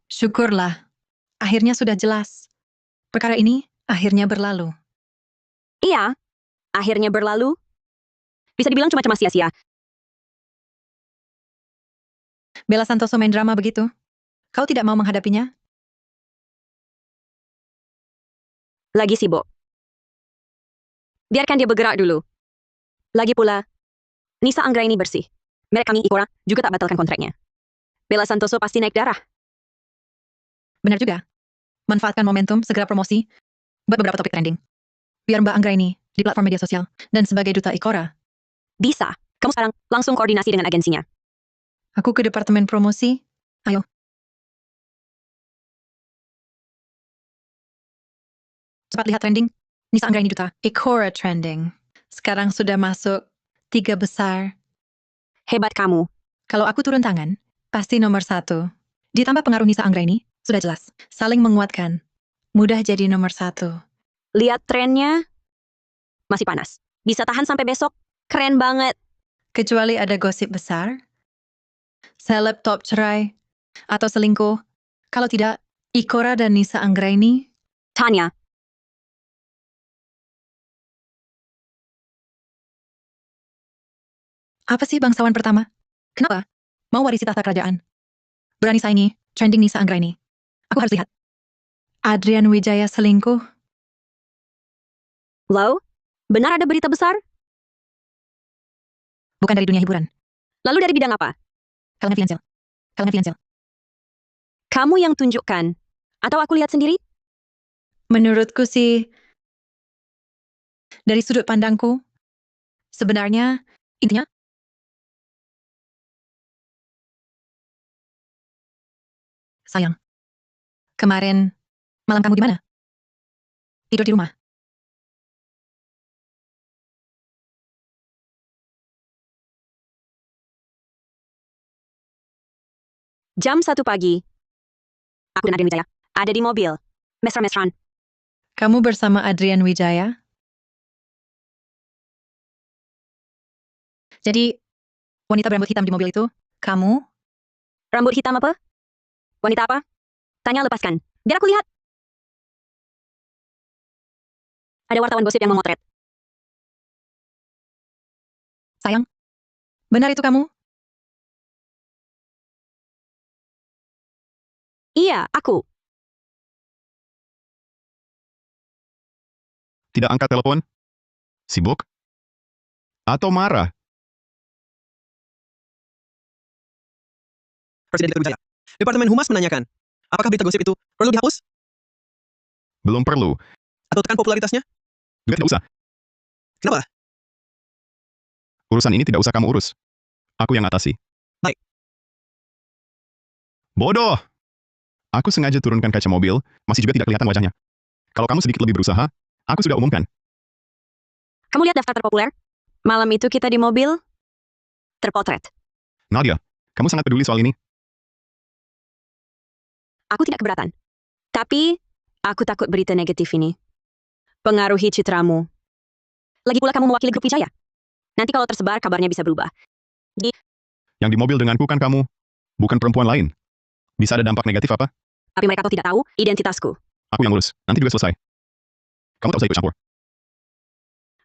Syukurlah. Akhirnya sudah jelas. Perkara ini akhirnya berlalu. Iya, akhirnya berlalu. Bisa dibilang cuma cemas sia-sia. Bella Santoso main drama begitu. Kau tidak mau menghadapinya? Lagi sibuk. Biarkan dia bergerak dulu. Lagi pula, Nisa Anggraini bersih. Merek kami Ikora juga tak batalkan kontraknya. Bella Santoso pasti naik darah. Benar juga. Manfaatkan momentum, segera promosi, buat beberapa topik trending. Biar Mbak Anggraini di platform media sosial, dan sebagai duta Ikora, Bisa. Kamu sekarang langsung koordinasi dengan agensinya. aku ke departemen promosi. Ayo. Cepat lihat trending. Nisa Anggraini duta Ikora trending. Sekarang sudah masuk 3 besar. Hebat kamu. Kalau aku turun tangan, pasti nomor 1. Ditambah pengaruh Nisa Anggraini, sudah jelas. Saling menguatkan. Mudah jadi nomor 1. Lihat trennya. Masih panas. Bisa tahan sampai besok. Keren banget. Kecuali ada gosip besar, seleb top cerai, atau selingkuh. Kalau tidak, Ikora dan Nisa Anggraini, Tanya, apa sih bangsawan pertama? Kenapa? Mau warisi tahta kerajaan. Berani saingi, trending Nisa Anggraini. Aku harus lihat. Adrian Wijaya selingkuh. Lo? Benar ada berita besar? Bukan dari dunia hiburan. Lalu dari bidang apa? Kalangan finansial. Kalangan finansial. Kamu yang tunjukkan. Atau aku lihat sendiri? Menurutku sih, dari sudut pandangku, sebenarnya, intinya, sayang. Kemarin, malam kamu di mana? Tidur di rumah. Jam 1 pagi. Aku dan Adrian Wijaya ada di mobil. Mesra-mesran. Kamu bersama Adrian Wijaya? Jadi, wanita berambut hitam di mobil itu, kamu? Rambut hitam apa? Wanita apa? Tanya lepaskan. Biar aku lihat. Ada wartawan gosip yang memotret. Sayang, benar itu kamu? Iya, aku. Tidak angkat telepon? Sibuk? Atau marah? Presiden Direktur Wijaya. Departemen Humas menanyakan, apakah berita gosip itu perlu dihapus Belum perlu. atau tekan popularitasnya? Juga tidak usah. Kenapa? Urusan ini tidak usah kamu urus. Aku yang atasi. Baik. Bodoh! Aku sengaja turunkan kaca mobil, masih juga tidak kelihatan wajahnya. Kalau kamu sedikit lebih berusaha, aku sudah umumkan. Kamu lihat daftar terpopuler? Malam itu kita di mobil. Terpotret. Nadia, kamu sangat peduli soal ini. Aku tidak keberatan. Tapi, aku takut berita negatif ini pengaruhi citramu. Lagi pula kamu mewakili grup Wijaya. Nanti kalau tersebar, kabarnya bisa berubah. Yang di mobil denganku kan kamu, bukan perempuan lain. Bisa ada dampak negatif apa? Tapi mereka tahu tidak tahu identitasku. Aku yang urus, nanti juga selesai. Kamu tak usah ikut campur.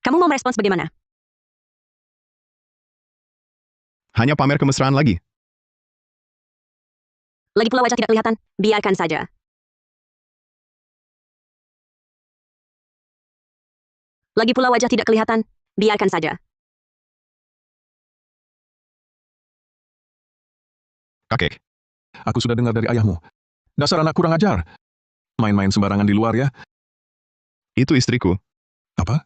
Kamu mau merespons bagaimana? Hanya pamer kemesraan lagi. Lagi pula wajah tidak kelihatan, biarkan saja. Lagi pula wajah tidak kelihatan, biarkan saja. Kakek, Aku sudah dengar dari ayahmu. Dasar anak kurang ajar. Main-main sembarangan di luar ya. itu istriku. Apa?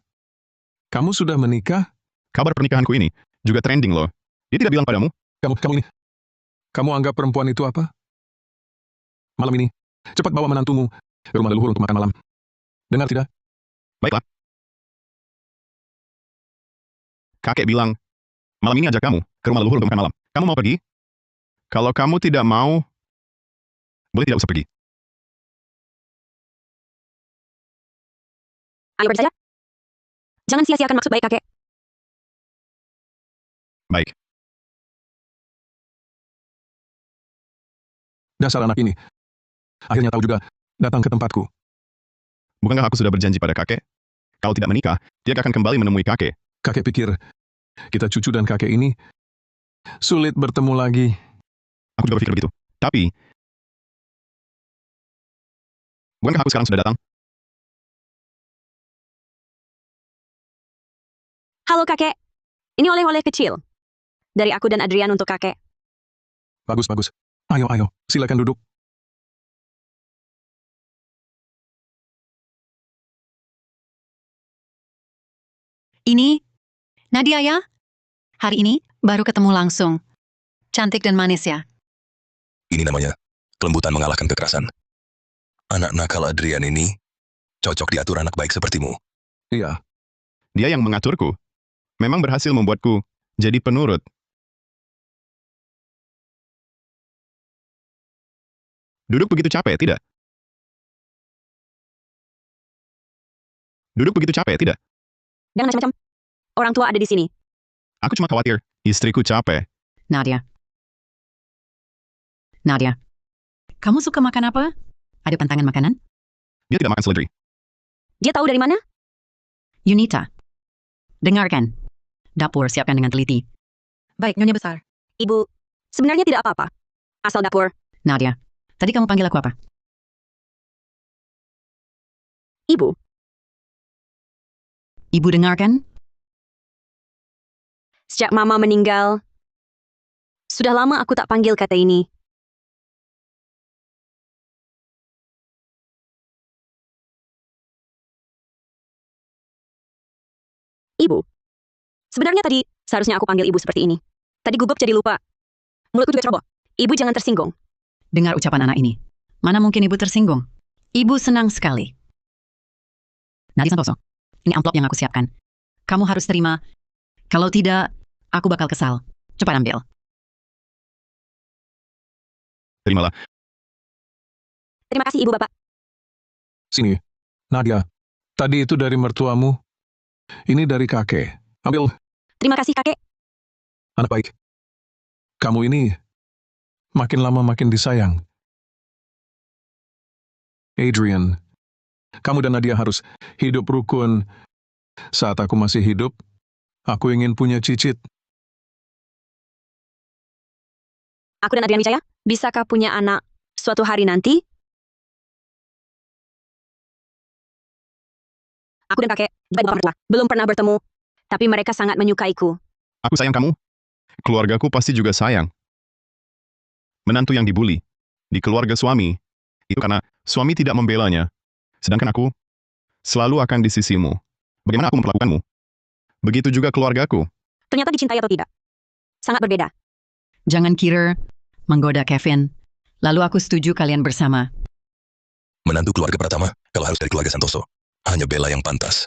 Kamu sudah menikah? Kabar pernikahanku ini juga trending loh. Dia tidak bilang padamu? Kamu anggap perempuan itu apa? Malam ini, cepat bawa menantumu ke rumah leluhur untuk makan malam. Dengar tidak? Baiklah. Kakek bilang, malam ini ajak kamu ke rumah leluhur untuk makan malam. Kamu mau pergi? Kalau kamu tidak mau, boleh tidak usah pergi. Ayo pergi saja. Jangan sia-siakan maksud baik kakek. Baik. Dasar anak ini. Akhirnya tahu juga datang ke tempatku. Bukankah aku sudah berjanji pada kakek? Kalau tidak menikah, dia akan kembali menemui kakek. Kakek pikir kita cucu dan kakek ini sulit bertemu lagi. Aku juga berpikir begitu. Tapi, bukankah aku sekarang sudah datang? Halo kakek. Ini oleh-oleh kecil. Dari aku dan Adrian untuk kakek. Bagus, bagus. Ayo, silakan duduk. Ini, Nadia ya? Hari ini baru ketemu langsung. Cantik dan manis ya. Ini namanya kelembutan mengalahkan kekerasan. Anak nakal Adrian ini cocok diatur anak baik sepertimu. Iya, Dia yang mengaturku. Memang berhasil membuatku jadi penurut. Duduk begitu capek, tidak? Duduk begitu capek, tidak? Jangan macam-macam. Orang tua ada di sini. Aku cuma khawatir, istriku capek. Nadia. Nadia. Kamu suka makan apa? Ada pantangan makanan? Dia tidak makan seledri. Dia tahu dari mana? Yunita. Dengarkan. Dapur siapkan dengan teliti. Baik, Nyonya Besar. Ibu, sebenarnya tidak apa-apa. Asal dapur. Nadia. Tadi kamu panggil aku apa? Ibu, Ibu dengarkan? sejak mama meninggal, sudah lama aku tak panggil kata ini. Ibu, sebenarnya tadi seharusnya aku panggil ibu seperti ini. Tadi gugup jadi lupa. Mulutku juga ceroboh. Ibu jangan tersinggung. Dengar ucapan anak ini. Mana mungkin ibu tersinggung? Ibu senang sekali. Nadia Santoso, ini amplop yang aku siapkan. Kamu harus terima. Kalau tidak, aku bakal kesal. Cepat ambil. Terimalah. Terima kasih ibu bapak. sini. Nadia, tadi itu dari mertuamu. Ini dari kakek. Ambil, Terima kasih kakek. anak baik. Kamu ini makin lama makin disayang. Adrian, kamu dan Nadia harus hidup rukun. Saat aku masih hidup, aku ingin punya cicit. Aku dan Adrian Wijaya, bisakah punya anak suatu hari nanti? Aku dan kakek, belum pernah bertemu, tapi mereka sangat menyukaiku. Aku sayang kamu. Keluargaku pasti juga sayang. Menantu yang dibully di keluarga suami, itu karena suami tidak membelanya. Sedangkan aku selalu akan di sisimu. Bagaimana aku memperlakukanmu? Begitu juga keluargaku. Ternyata dicintai atau tidak? Sangat berbeda. Jangan kira menggoda Kevin. Lalu aku setuju kalian bersama. Menantu keluarga Pratama, kalau harus dari keluarga Santoso, hanya Bella yang pantas.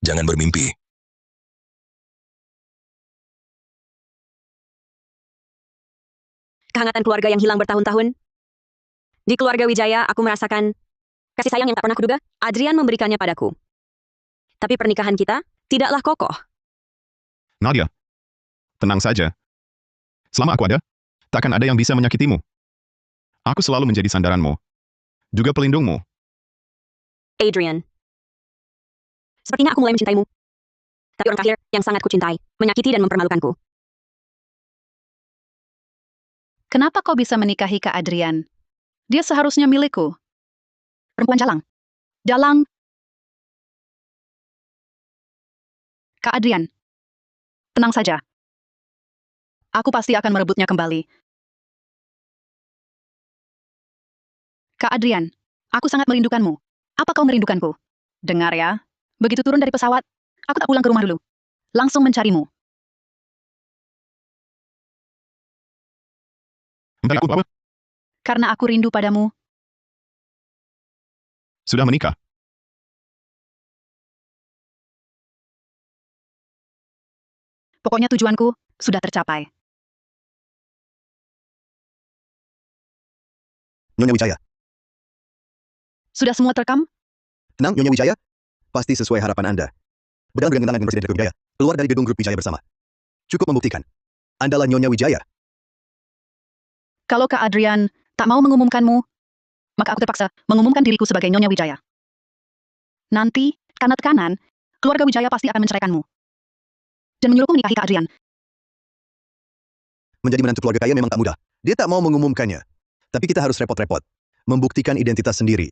Jangan bermimpi. Kehangatan keluarga yang hilang bertahun-tahun. Di keluarga Wijaya, aku merasakan kasih sayang yang tak pernah kuduga. Adrian memberikannya padaku. Tapi pernikahan kita tidaklah kokoh. Nadia, tenang saja. Selama aku ada, takkan ada yang bisa menyakitimu. Aku selalu menjadi sandaranmu. Juga pelindungmu. Adrian. Sepertinya aku mulai mencintaimu. Tapi orang terakhir yang sangat kucintai, menyakiti dan mempermalukanku. Kenapa kau bisa menikahi Kak Adrian? Dia seharusnya milikku. Perempuan jalang. Jalang. Kak Adrian. Tenang saja. Aku pasti akan merebutnya kembali. Kak Adrian, aku sangat merindukanmu. Apa kau merindukanku? Dengar ya, begitu turun dari pesawat, aku tak pulang ke rumah dulu. Langsung mencarimu. Mencari aku apa? Karena aku rindu padamu. Sudah menikah? Pokoknya tujuanku sudah tercapai. Nyonya Wijaya. Sudah semua terekam? Tenang, Nyonya Wijaya. Pasti sesuai harapan Anda. Berjalan dengan Presiden Direktur Wijaya. Keluar dari gedung grup Wijaya bersama. Cukup membuktikan. Andalah Nyonya Wijaya. Kalau Kak Adrian tak mau mengumumkanmu, maka aku terpaksa mengumumkan diriku sebagai Nyonya Wijaya. Nanti, karena tekanan, keluarga Wijaya pasti akan menceraikanmu. Dan menyuruhku menikahi Kak Adrian. Menjadi menantu keluarga kaya memang tak mudah. Dia tak mau mengumumkannya. Tapi kita harus repot-repot. Membuktikan identitas sendiri.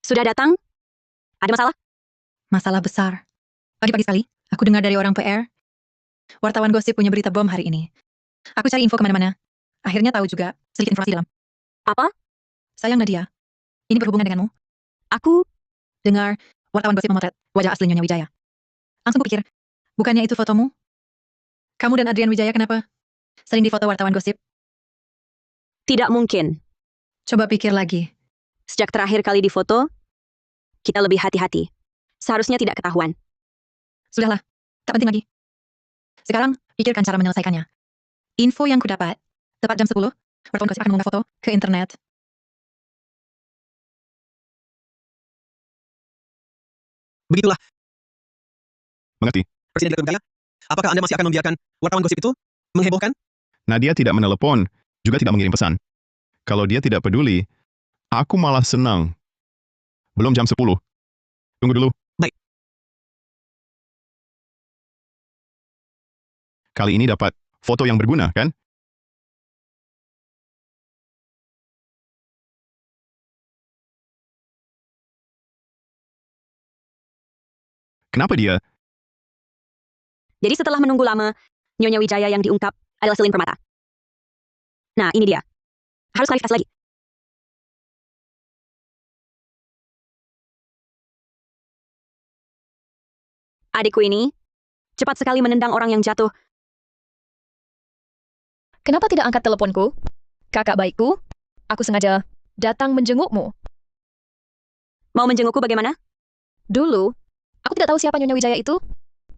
Sudah datang? Ada masalah? Masalah besar. Pagi-pagi sekali, aku dengar dari orang PR. Wartawan gosip punya berita bom hari ini. Aku cari info kemana-mana. Akhirnya tahu juga sedikit informasi dalam. Apa? Sayang Nadia. Ini berhubungan denganmu. Aku? Dengar, wartawan gosip memotret wajah asli Nyonya Wijaya. Langsung kupikir, bukannya itu fotomu? Kamu dan Adrian Wijaya kenapa? Sering difoto wartawan gosip. Tidak mungkin. Coba pikir lagi. Sejak terakhir kali difoto, kita lebih hati-hati. Seharusnya tidak ketahuan. Sudahlah, tak penting lagi. Sekarang, pikirkan cara menyelesaikannya. Info yang kudapat, tepat jam 10, wartawan gosip akan mengunggah foto ke internet. Begitulah, Mengerti? Presiden Direktur Wijaya. Apakah Anda masih akan membiarkan wartawan gosip itu menghebohkan? Nadia tidak menelepon, juga tidak mengirim pesan. Kalau dia tidak peduli, aku malah senang. Belum jam 10. Tunggu dulu. Baik. Kali ini dapat foto yang berguna, kan? Kenapa dia? Jadi setelah menunggu lama, Nyonya Wijaya yang diungkap adalah Selin Permata. Nah, ini dia. Harus klarifikasi lagi. Adikku ini cepat sekali menendang orang yang jatuh. Kenapa tidak angkat teleponku? Kakak baikku, aku sengaja datang menjengukmu. Mau menjengukku bagaimana? Dulu, aku tidak tahu siapa Nyonya Wijaya itu.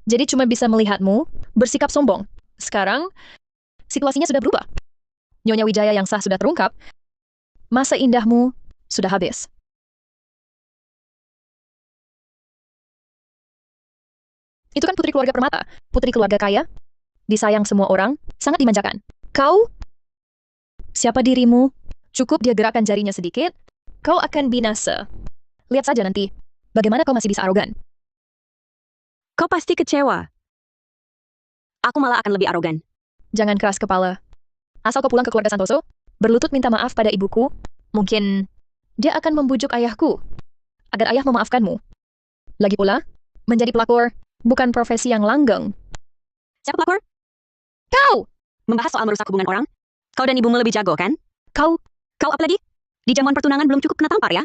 Jadi cuma bisa melihatmu bersikap sombong. Sekarang, situasinya sudah berubah. Nyonya Wijaya yang sah sudah terungkap. Masa indahmu sudah habis. Itu kan putri keluarga Permata, putri keluarga kaya, disayang semua orang, sangat dimanjakan. Kau? Siapa dirimu? Cukup dia gerakkan jarinya sedikit, kau akan binasa. Lihat saja nanti, bagaimana kau masih bisa arogan. Kau pasti kecewa. Aku malah akan lebih arogan. Jangan keras kepala. Asal kau pulang ke keluarga Santoso, berlutut minta maaf pada ibuku, mungkin dia akan membujuk ayahku agar ayah memaafkanmu. Lagi pula, menjadi pelakor bukan profesi yang langgeng. Siapa pelakor? Kau! Membahas soal merusak hubungan orang? Kau dan ibumu lebih jago, kan? Kau! Kau apa lagi? Di jamuan pertunangan belum cukup kena tampar, ya?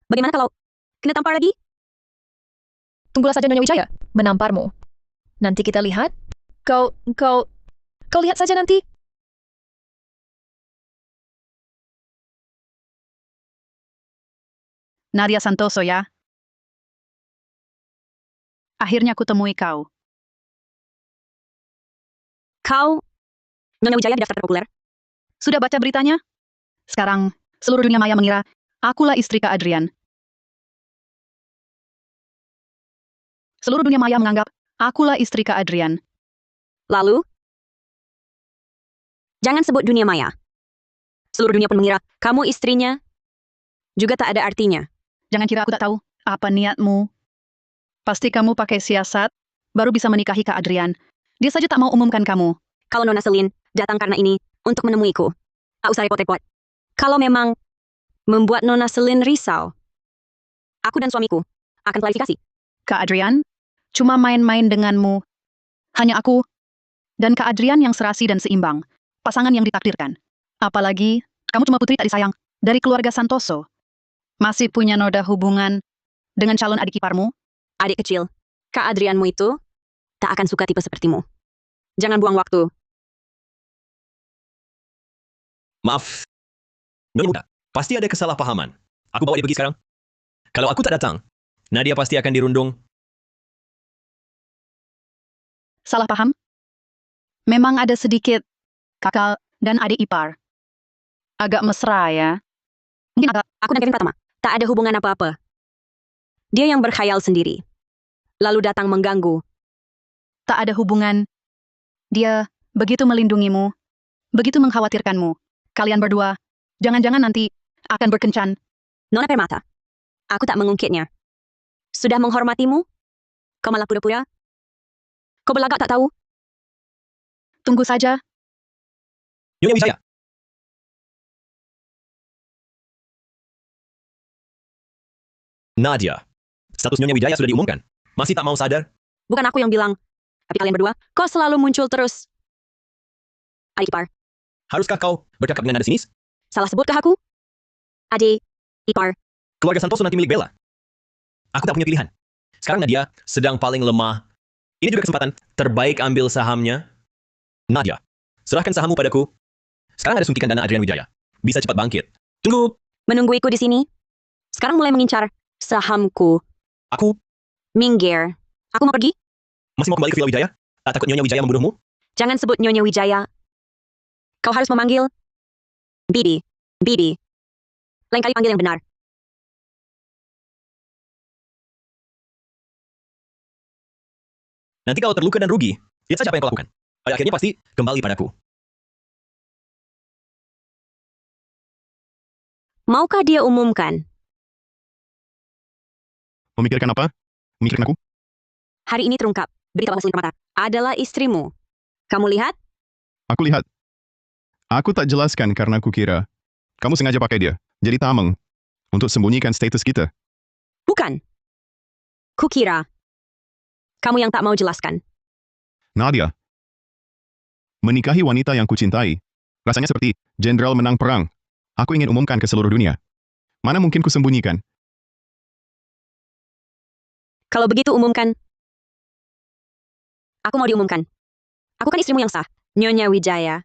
Bagaimana kalau kena tampar lagi? Tunggulah saja Nyonya Wijaya menamparmu. Nanti kita lihat. Kau lihat saja nanti. Nadia Santoso ya. Akhirnya aku temui kau. Kau, Nyonya Wijaya di daftar terpopuler. Sudah baca beritanya? Sekarang, seluruh dunia maya mengira akulah istri Kak Adrian. Seluruh dunia maya menganggap akulah istri Kak Adrian. Lalu? Jangan sebut dunia maya. Seluruh dunia pun mengira kamu istrinya juga tak ada artinya. Jangan kira aku tak tahu apa niatmu. Pasti kamu pakai siasat, baru bisa menikahi Kak Adrian. Dia saja tak mau umumkan kamu. Kalau Nona Selin datang karena ini untuk menemuiku, tak usah repot-repot. Kalau memang membuat Nona Selin risau, aku dan suamiku akan klarifikasi. Kak Adrian, cuma main-main denganmu. Hanya aku dan Kak Adrian yang serasi dan seimbang. Pasangan yang ditakdirkan. Apalagi, kamu cuma putri tak disayang dari keluarga Santoso. Masih punya noda hubungan dengan calon adik iparmu? Adik kecil, Kak Adrianmu itu tak akan suka tipe sepertimu. Jangan buang waktu. Maaf. Nyonya Muda, pasti ada kesalahpahaman. Aku bawa dia pergi sekarang. Kalau aku tak datang, Nadia pasti akan dirundung. Salah paham? Memang ada sedikit kakak dan adik ipar. Agak mesra ya. Mungkin aku dan Kevin Pratama tak ada hubungan apa-apa. Dia yang berkhayal sendiri, lalu datang mengganggu. Tak ada hubungan. Dia begitu melindungimu, begitu mengkhawatirkanmu. Kalian berdua, jangan-jangan nanti akan berkencan. Nona Permata, aku tak mengungkitnya. Sudah menghormatimu? Kau malah pura-pura? Kau belagak tak tahu? Tunggu saja. Nyonya Wijaya. Nadia, status Nyonya Wijaya sudah diumumkan. Masih tak mau sadar? Bukan aku yang bilang. Tapi kalian berdua, kau selalu muncul terus. Adik ipar, Haruskah kau bercakap dengan nada sinis? salah sebutkah aku? Adik, ipar, Keluarga Santoso nanti milik Bella. Aku tak punya pilihan. Sekarang Nadia sedang paling lemah. Ini juga kesempatan terbaik ambil sahamnya. Nadia, serahkan sahammu padaku. Sekarang ada suntikan dana Adrian Wijaya. Bisa cepat bangkit. Tunggu. menungguiku di sini. Sekarang mulai mengincar sahamku. Aku Minggir. Aku mau pergi. masih mau kembali ke Villa Wijaya? Tak takut Nyonya Wijaya membunuhmu? Jangan sebut Nyonya Wijaya. Kau harus memanggil Bibi. Bibi. Lain kali panggil yang benar. Nanti kalau terluka dan rugi, lihat saja apa yang kau lakukan. Pada akhirnya pasti kembali padaku. Maukah dia umumkan? Memikirkan apa? Memikirkan aku? Hari ini terungkap. Berita bahwa Selin Permata adalah istrimu. Kamu lihat? Aku lihat. Aku tak jelaskan karena aku kira kamu sengaja pakai dia. Jadi tameng. Untuk sembunyikan status kita. Bukan. Kukira. Kamu yang tak mau jelaskan. Nadia. Menikahi wanita yang kucintai. Rasanya seperti jenderal menang perang. Aku ingin umumkan ke seluruh dunia. Mana mungkin kusembunyikan? Kalau begitu umumkan. Aku mau diumumkan. Aku kan istrimu yang sah, Nyonya Wijaya.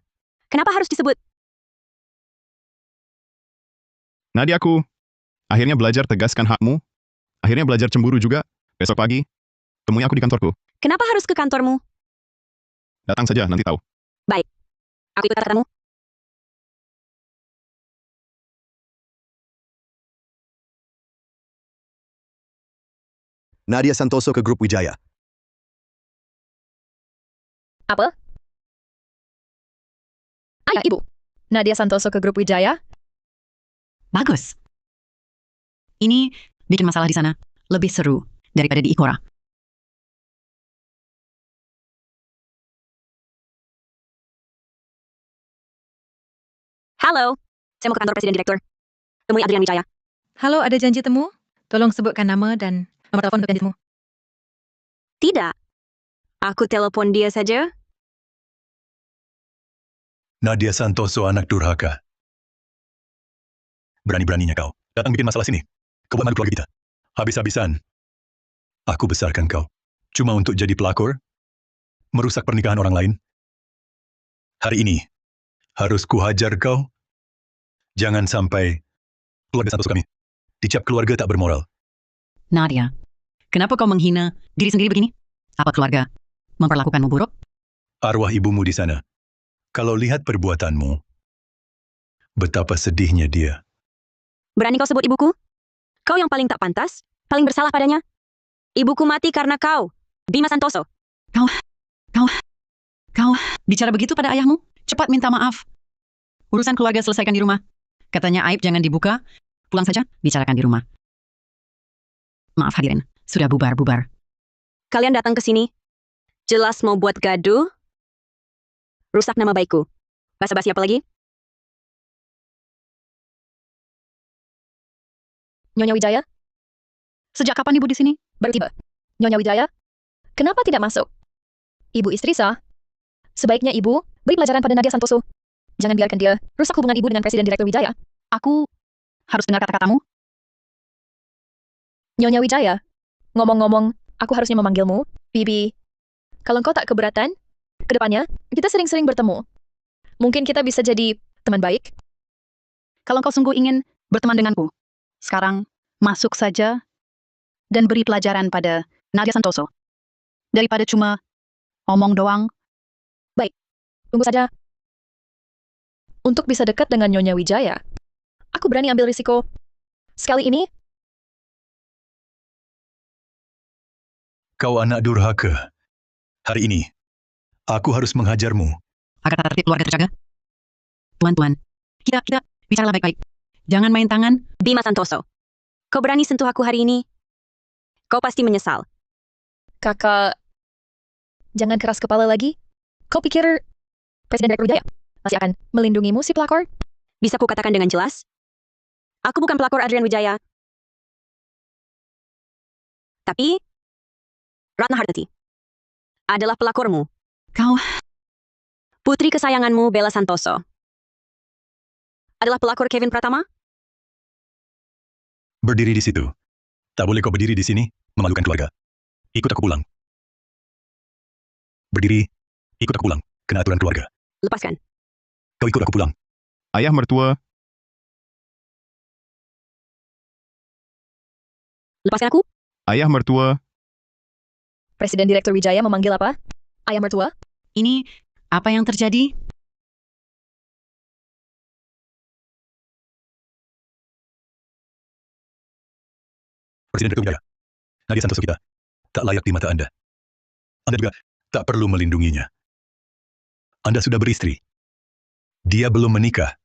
Kenapa harus disebut? Nadia, aku akhirnya belajar tegaskan hakmu. Akhirnya belajar cemburu juga. Besok pagi, temui aku di kantorku. Kenapa harus ke kantormu? Datang saja, nanti tahu. Baik. Aku ikut katamu. Nadia Santoso ke grup Wijaya. Apa? Ayah, Ibu. Nadia Santoso ke grup Wijaya? Bagus. Ini bikin masalah di sana lebih seru daripada di Ikora. Halo. Saya mau ke kantor Presiden Direktur. Temui Adrian Wijaya. Halo, ada janji temu? Tolong sebutkan nama dan nomor telepon untuk janji temu. Tidak. Aku telepon dia saja. Nadia Santoso anak durhaka. Berani-beraninya kau datang bikin masalah sini. Kau buat malu keluarga kita. Habis-habisan. Aku besarkan kau. Cuma untuk jadi pelakor? Merusak pernikahan orang lain? Hari ini, harus kuhajar kau? Jangan sampai keluarga Santoso kami dicap keluarga tak bermoral. Nadia, kenapa kau menghina diri sendiri begini? Apa keluarga memperlakukanmu buruk? Arwah ibumu di sana. Kalau lihat perbuatanmu, betapa sedihnya dia. Berani kau sebut ibuku? Kau yang paling tak pantas, paling bersalah padanya. Ibuku mati karena kau, Bima Santoso. Kau bicara begitu pada ayahmu? Cepat minta maaf. Urusan keluarga selesaikan di rumah. Katanya aib jangan dibuka. Pulang saja, bicarakan di rumah. Maaf hadirin, sudah bubar-bubar. Kalian datang ke sini Jelas mau buat gaduh. Rusak nama baikku. Basa-basi apa lagi? Nyonya Wijaya, Sejak kapan ibu di sini? baru tiba. Nyonya Wijaya, kenapa tidak masuk? Ibu istri sah. Sebaiknya ibu beri pelajaran pada Nadia Santoso. Jangan biarkan dia rusak hubungan ibu dengan Presiden Direktur Wijaya. Aku harus dengar kata-katamu. Nyonya Wijaya, ngomong-ngomong, aku harusnya memanggilmu, Bibi. Kalau engkau tak keberatan, kedepannya kita sering-sering bertemu. Mungkin kita bisa jadi teman baik. Kalau kau sungguh ingin berteman denganku, sekarang masuk saja dan beri pelajaran pada Nadia Santoso. Daripada cuma omong doang. Tunggu saja. Untuk bisa dekat dengan Nyonya Wijaya, aku berani ambil risiko. Sekali ini, Kau anak durhaka. Hari ini, aku harus menghajarmu. Agar tata tertib keluarga terjaga. Tuan-tuan, kita bicaralah baik-baik. Jangan main tangan. Bima Santoso. Kau berani sentuh aku hari ini? Kau pasti menyesal. kakak, jangan keras kepala lagi. Kau pikir Presiden Direktur Wijaya masih akan melindungimu si pelakor? Bisa ku katakan dengan jelas? Aku bukan pelakor Adrian Wijaya. Tapi, Ratna Hardati adalah pelakormu. Kau, Putri kesayanganmu Bella Santoso adalah pelakor Kevin Pratama? Berdiri di situ. Tak boleh kau berdiri di sini, memalukan keluarga. Ikut aku pulang. Berdiri, ikut aku pulang. Kena aturan keluarga. Lepaskan. Kau ikut aku pulang. Ayah mertua, Lepaskan aku? ayah mertua, Presiden Direktur Wijaya memanggil apa? Ayah mertua? ini apa yang terjadi? Presiden Direktur Wijaya. Nadia Santoso kita tak layak di mata Anda. Anda juga tak perlu melindunginya. Anda sudah beristri. Dia belum menikah.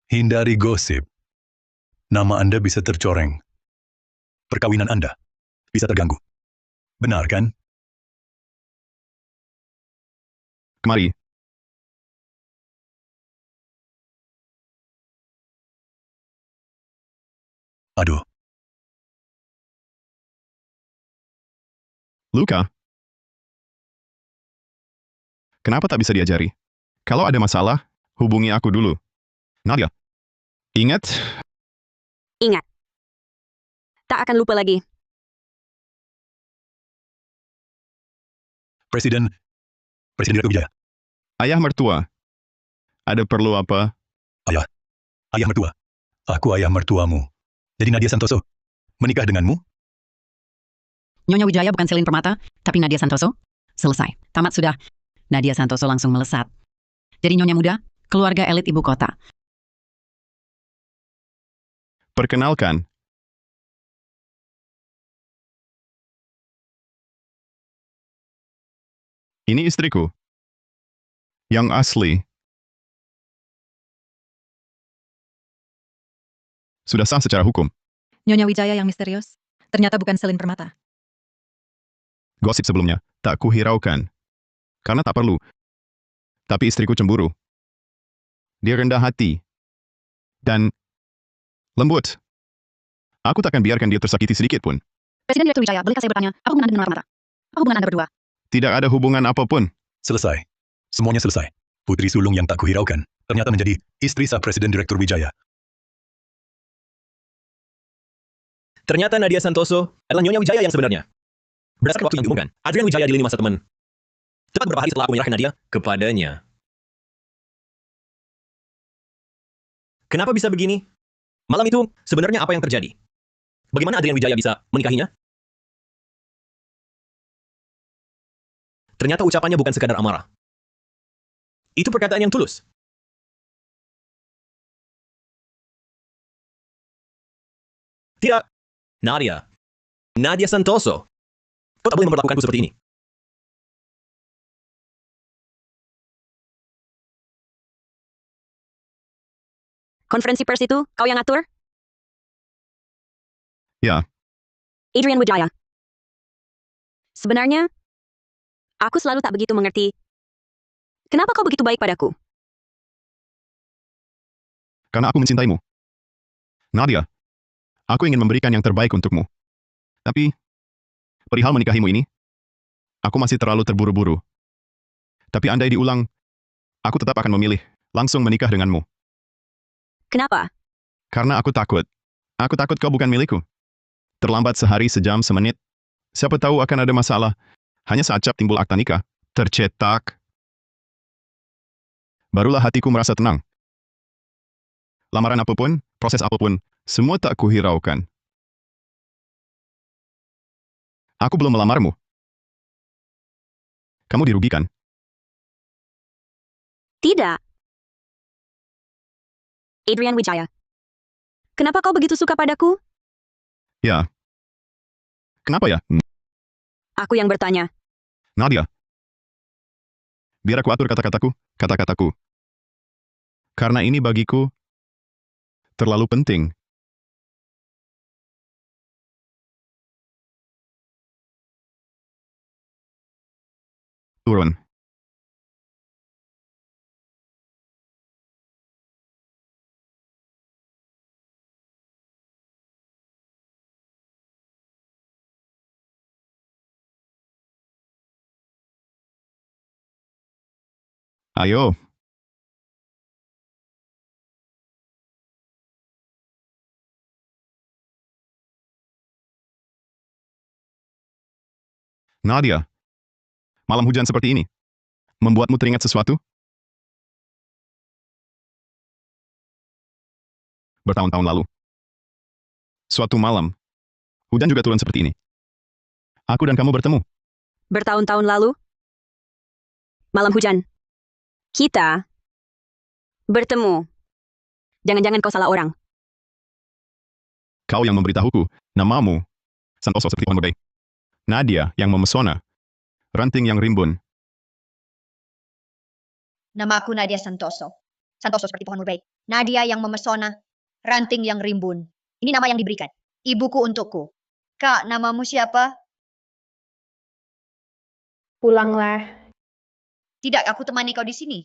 Hindari gosip. Nama Anda bisa tercoreng. Perkawinan Anda bisa terganggu. Benar kan? kemari. Aduh, Luka? Kenapa tak bisa diajari? Kalau ada masalah, hubungi aku dulu. Nadia. Ingat, Ingat. Tak akan lupa lagi. Presiden Direktur Wijaya. ayah mertua. Ada perlu apa? Ayah mertua. Aku ayah mertuamu. Jadi Nadia Santoso menikah denganmu? Nyonya Wijaya bukan Selin Permata, tapi Nadia Santoso. Selesai. Tamat sudah. Nadia Santoso langsung melesat. Jadi nyonya muda, keluarga elit ibu kota. Perkenalkan, ini istriku. Yang asli. Sudah sah secara hukum. Nyonya Wijaya yang misterius. Ternyata bukan Selin Permata. Gosip sebelumnya, tak kuhiraukan. Karena tak perlu. Tapi istriku cemburu. Dia rendah hati. Dan lembut. Aku takkan biarkan dia tersakiti sedikit pun. Presiden Direktur Wijaya, bolehkah saya bertanya, apa hubungan Anda dengan Mata? Apa hubungan Anda berdua? Tidak ada hubungan apapun. Selesai. Semuanya selesai. Putri sulung yang tak kuhiraukan ternyata menjadi istri sah Presiden Direktur Wijaya. Ternyata Nadia Santoso adalah Nyonya Wijaya yang sebenarnya. Berdasarkan waktu yang diumumkan, Adrian Wijaya di lini masa teman. Tepat beberapa hari setelah aku menyerahkan Nadia kepadanya. Kenapa bisa begini? Malam itu, sebenarnya apa yang terjadi? Bagaimana Adrian Wijaya bisa menikahinya? Ternyata ucapannya bukan sekadar amarah. Itu perkataan yang tulus. Tidak. Nadia Santoso. Kau tak boleh memperlakukanku seperti ini. Konferensi pers itu, kau yang atur? Ya. Adrian Wijaya. Sebenarnya, Aku selalu tak begitu mengerti. Kenapa kau begitu baik padaku? Karena aku mencintaimu. Nadia, aku ingin memberikan yang terbaik untukmu. Tapi, perihal menikahimu ini, aku masih terlalu terburu-buru. Tapi andai diulang, aku tetap akan memilih langsung menikah denganmu. Kenapa? Karena aku takut. Aku takut kau bukan milikku. Terlambat sehari, sejam, semenit. Siapa tahu akan ada masalah. Hanya saat cap timbul akta nikah, tercetak. Barulah hatiku merasa tenang. Lamaran apapun, proses apapun, semua tak kuhiraukan. Aku belum melamarmu. Kamu dirugikan. Tidak. Adrian Wijaya. Kenapa kau begitu suka padaku? Ya. Kenapa ya? Aku yang bertanya. Nadia. Biar aku atur kata-kataku. Karena ini bagiku terlalu penting. Turun. Ayo. Nadia. Malam hujan seperti ini. Membuatmu teringat sesuatu? Bertahun-tahun lalu. Suatu malam. Hujan juga turun seperti ini. Aku dan kamu bertemu. Bertahun-tahun lalu? Malam hujan. Kita bertemu. Jangan-jangan kau salah orang. Kau yang memberitahuku. Namamu. Santoso seperti pohon berbai. Nadia yang memesona. Ranting yang rimbun. Nama aku Nadia Santoso. Santoso seperti pohon murbai. Nadia yang memesona, ranting yang rimbun. Ini nama yang diberikan. Ibuku untukku. Kak, namamu siapa? Pulanglah. Tidak, aku temani kau di sini.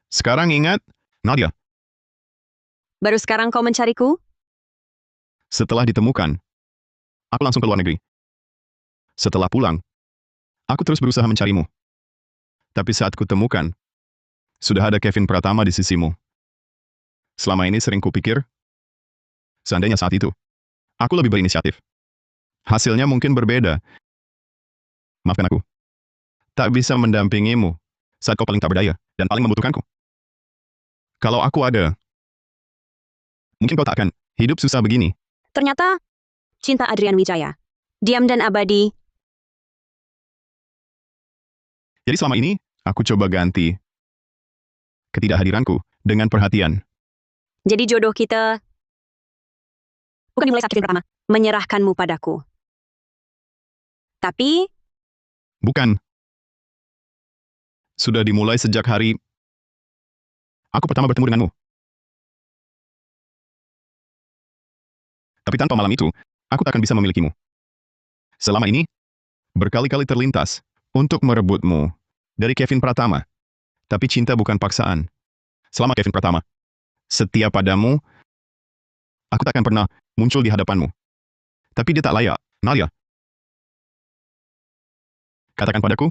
Sekarang ingat, Nadia, Baru sekarang kau mencariku? setelah ditemukan, aku langsung ke luar negeri. Setelah pulang, aku terus berusaha mencarimu. Tapi saat kutemukan, sudah ada Kevin Pratama di sisimu. Selama ini sering kupikir, seandainya saat itu, aku lebih berinisiatif. Hasilnya mungkin berbeda. Maafkan aku. Tak bisa mendampingimu saat kau paling tak berdaya dan paling membutuhkanku. Kalau aku ada, mungkin kau tak akan hidup susah begini. Ternyata, cinta Adrian Wijaya. Diam dan abadi. Jadi selama ini, aku coba ganti ketidakhadiranku dengan perhatian. Jadi jodoh kita bukan dimulai saat Kevin pertama menyerahkanmu padaku. Tapi, Bukan. Sudah dimulai sejak hari aku pertama bertemu denganmu. Tapi tanpa malam itu, aku tak akan bisa memilikimu. Selama ini, berkali-kali terlintas untuk merebutmu dari Kevin Pratama. Tapi cinta bukan paksaan. Selama Kevin Pratama setia padamu, aku tak akan pernah muncul di hadapanmu. Tapi dia tak layak, Nadia. Katakan padaku,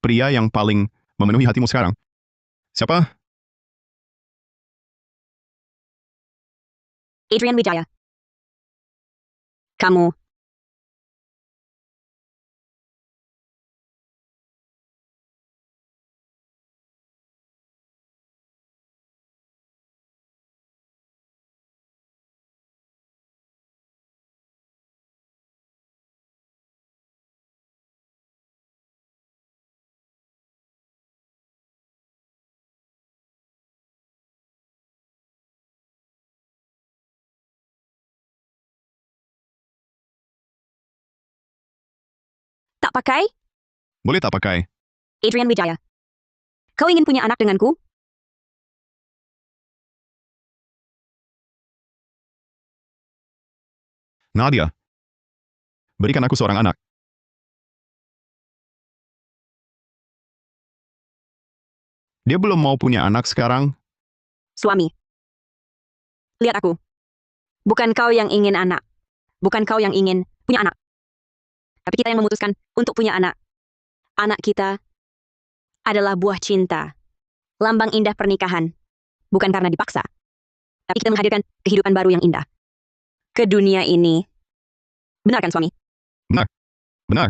pria yang paling memenuhi hatimu sekarang. Siapa? Adrian Wijaya. Kamu. Tak pakai? Boleh tak pakai? Adrian Wijaya. Kau ingin punya anak denganku? Nadia, berikan aku seorang anak. Dia belum mau punya anak sekarang. Suami. Lihat aku. Bukan kau yang ingin anak. Bukan kau yang ingin punya anak. Tapi kita yang memutuskan untuk punya anak. Anak kita adalah buah cinta. Lambang indah pernikahan. Bukan karena dipaksa. Tapi kita menghadirkan kehidupan baru yang indah. Ke dunia ini. Benar kan, suami? Benar.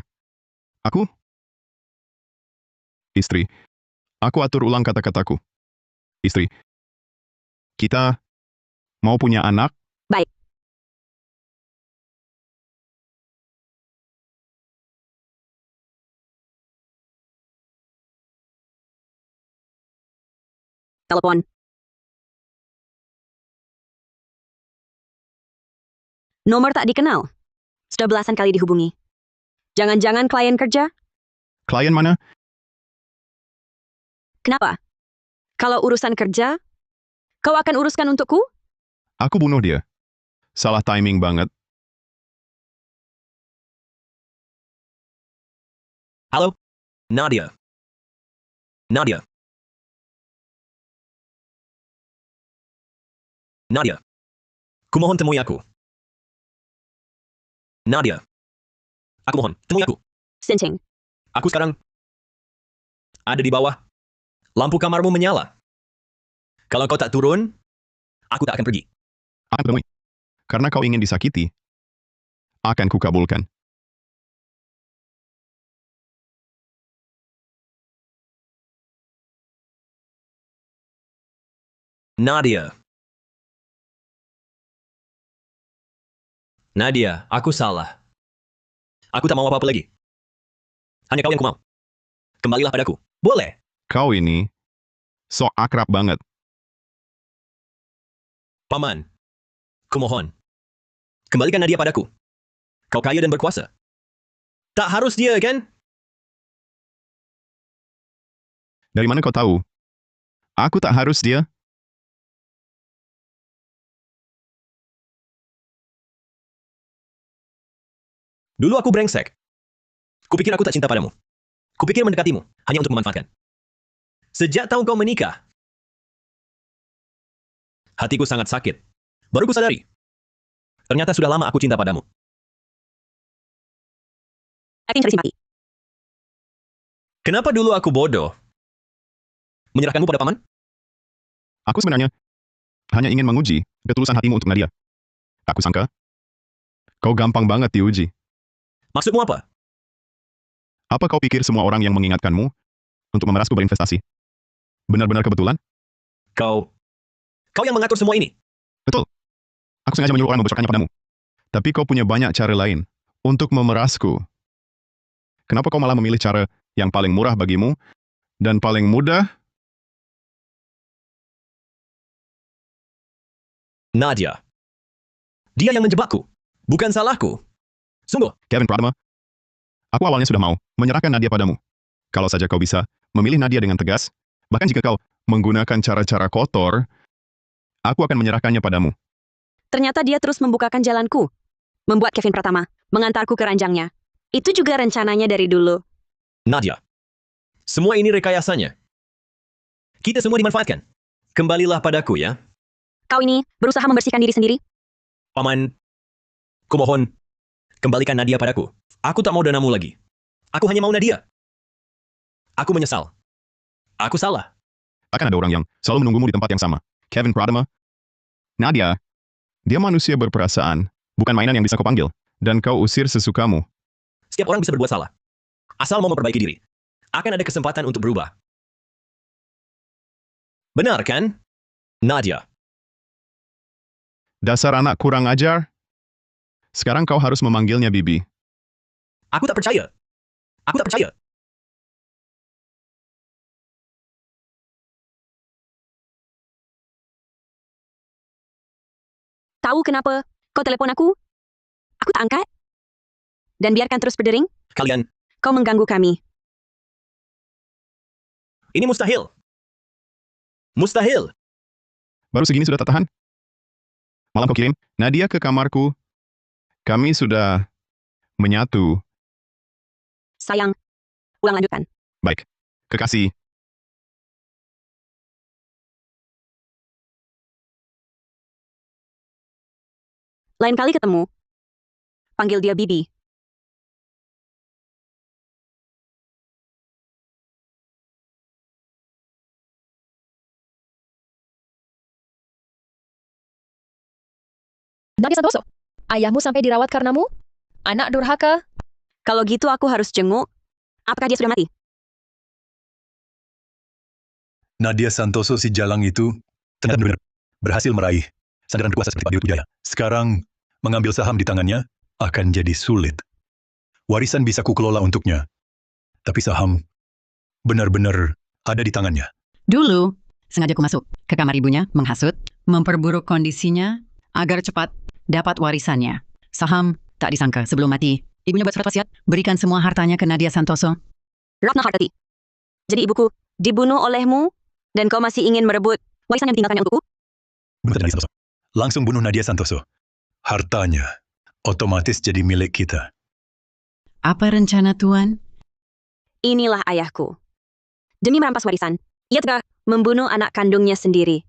Aku? Istri. Aku atur ulang kata-kataku. Istri. Kita mau punya anak. Baik. Telepon. Nomor tak dikenal. Sudah belasan kali dihubungi. Jangan-jangan klien kerja? Klien mana? Kenapa? Kalau urusan kerja, kau akan uruskan untukku? Aku bunuh dia. Salah timing banget. Halo? Nadia. Nadia. Nadia. Kumohon temui aku. Nadia. Aku mohon, temui aku. Sinting. Aku sekarang ada di bawah. Lampu kamarmu menyala. Kalau kau tak turun, aku tak akan pergi. Akan temui. Karena kau ingin disakiti. Akan kukabulkan. Nadia. Nadia, aku salah. Aku tak mau apa-apa lagi. Hanya kau yang ku mau. Kembalilah padaku. Boleh. Kau ini sok akrab banget. Paman. Kumohon. Kembalikan Nadia padaku. Kau kaya dan berkuasa. Tak harus dia, kan? Dari mana kau tahu? Aku tak harus dia. Dulu aku brengsek. Kupikir aku tak cinta padamu. Kupikir mendekatimu hanya untuk memanfaatkan. Sejak tahu kau menikah, hatiku sangat sakit. Baru ku sadari. Ternyata sudah lama aku cinta padamu. Aku cari simpati. Kenapa dulu aku bodoh? Menyerahkanmu pada paman? Aku sebenarnya hanya ingin menguji ketulusan hatimu untuk Nadia. Aku sangka kau gampang banget diuji. Maksudmu apa? Apa kau pikir semua orang yang mengingatkanmu untuk memerasku berinvestasi? Benar-benar kebetulan? Kau yang mengatur semua ini. Betul. Aku sengaja menyuruh orang membocorkannya padamu. Tapi kau punya banyak cara lain untuk memerasku. Kenapa kau malah memilih cara yang paling murah bagimu dan paling mudah? Nadia. Dia yang menjebakku. Bukan salahku. Sungguh. Kevin Pradama, aku awalnya sudah mau menyerahkan Nadia padamu. Kalau saja kau bisa memilih Nadia dengan tegas, bahkan jika kau menggunakan cara-cara kotor, aku akan menyerahkannya padamu. Ternyata dia terus membukakan jalanku. Membuat Kevin Pratama mengantarku ke ranjangnya. Itu juga rencananya dari dulu. Nadia. Semua ini rekayasanya. Kita semua dimanfaatkan. Kembalilah padaku, ya. Kau ini berusaha membersihkan diri sendiri? Paman, kumohon, kembalikan Nadia padaku. Aku tak mau danamu lagi. Aku hanya mau Nadia. Aku menyesal. Aku salah. Akan ada orang yang selalu menunggumu di tempat yang sama. Kevin Pradama. Nadia, dia manusia berperasaan, bukan mainan yang bisa kau panggil. Dan kau usir sesukamu. Setiap orang bisa berbuat salah. Asal mau memperbaiki diri. Akan ada kesempatan untuk berubah. Benar kan? Nadia. Dasar anak kurang ajar. Sekarang kau harus memanggilnya Bibi. Aku tak percaya. Aku tak percaya. Tahu kenapa kau telepon aku? Aku tak angkat. Dan biarkan terus berdering. Kalian, Kau mengganggu kami. ini mustahil. Mustahil. Baru segini sudah tak tahan? Malam kau kirim Nadia ke kamarku. Kami sudah menyatu. Sayang, ulang lanjutkan. Baik. Kekasih. Lain kali ketemu, panggil dia Bibi. Nadia Santoso, ayahmu sampai dirawat karenamu? Anak durhaka? Kalau gitu aku harus jenguk. Apakah dia sudah mati? Nadia Santoso si jalang itu ternyata benar-benar berhasil meraih sandaran berkuasa seperti Pak Dirut Wijaya. Sekarang, mengambil saham di tangannya akan jadi sulit. Warisan bisa kukelola untuknya. Tapi saham benar-benar ada di tangannya. Dulu, sengaja ku masuk ke kamar ibunya, menghasut, memperburuk kondisinya agar cepat dapat warisannya. Saham tak disangka sebelum mati. Ibunya buat surat wasiat, berikan semua hartanya ke Nadia Santoso. Ratna Hartati. Jadi ibuku dibunuh olehmu, dan kau masih ingin merebut warisan yang ditinggalkannya untukku? Bunuh saja Nadia Santoso. Langsung bunuh Nadia Santoso. Hartanya otomatis jadi milik kita. Apa rencana Tuan? Inilah ayahku. Demi merampas warisan, ia telah membunuh anak kandungnya sendiri.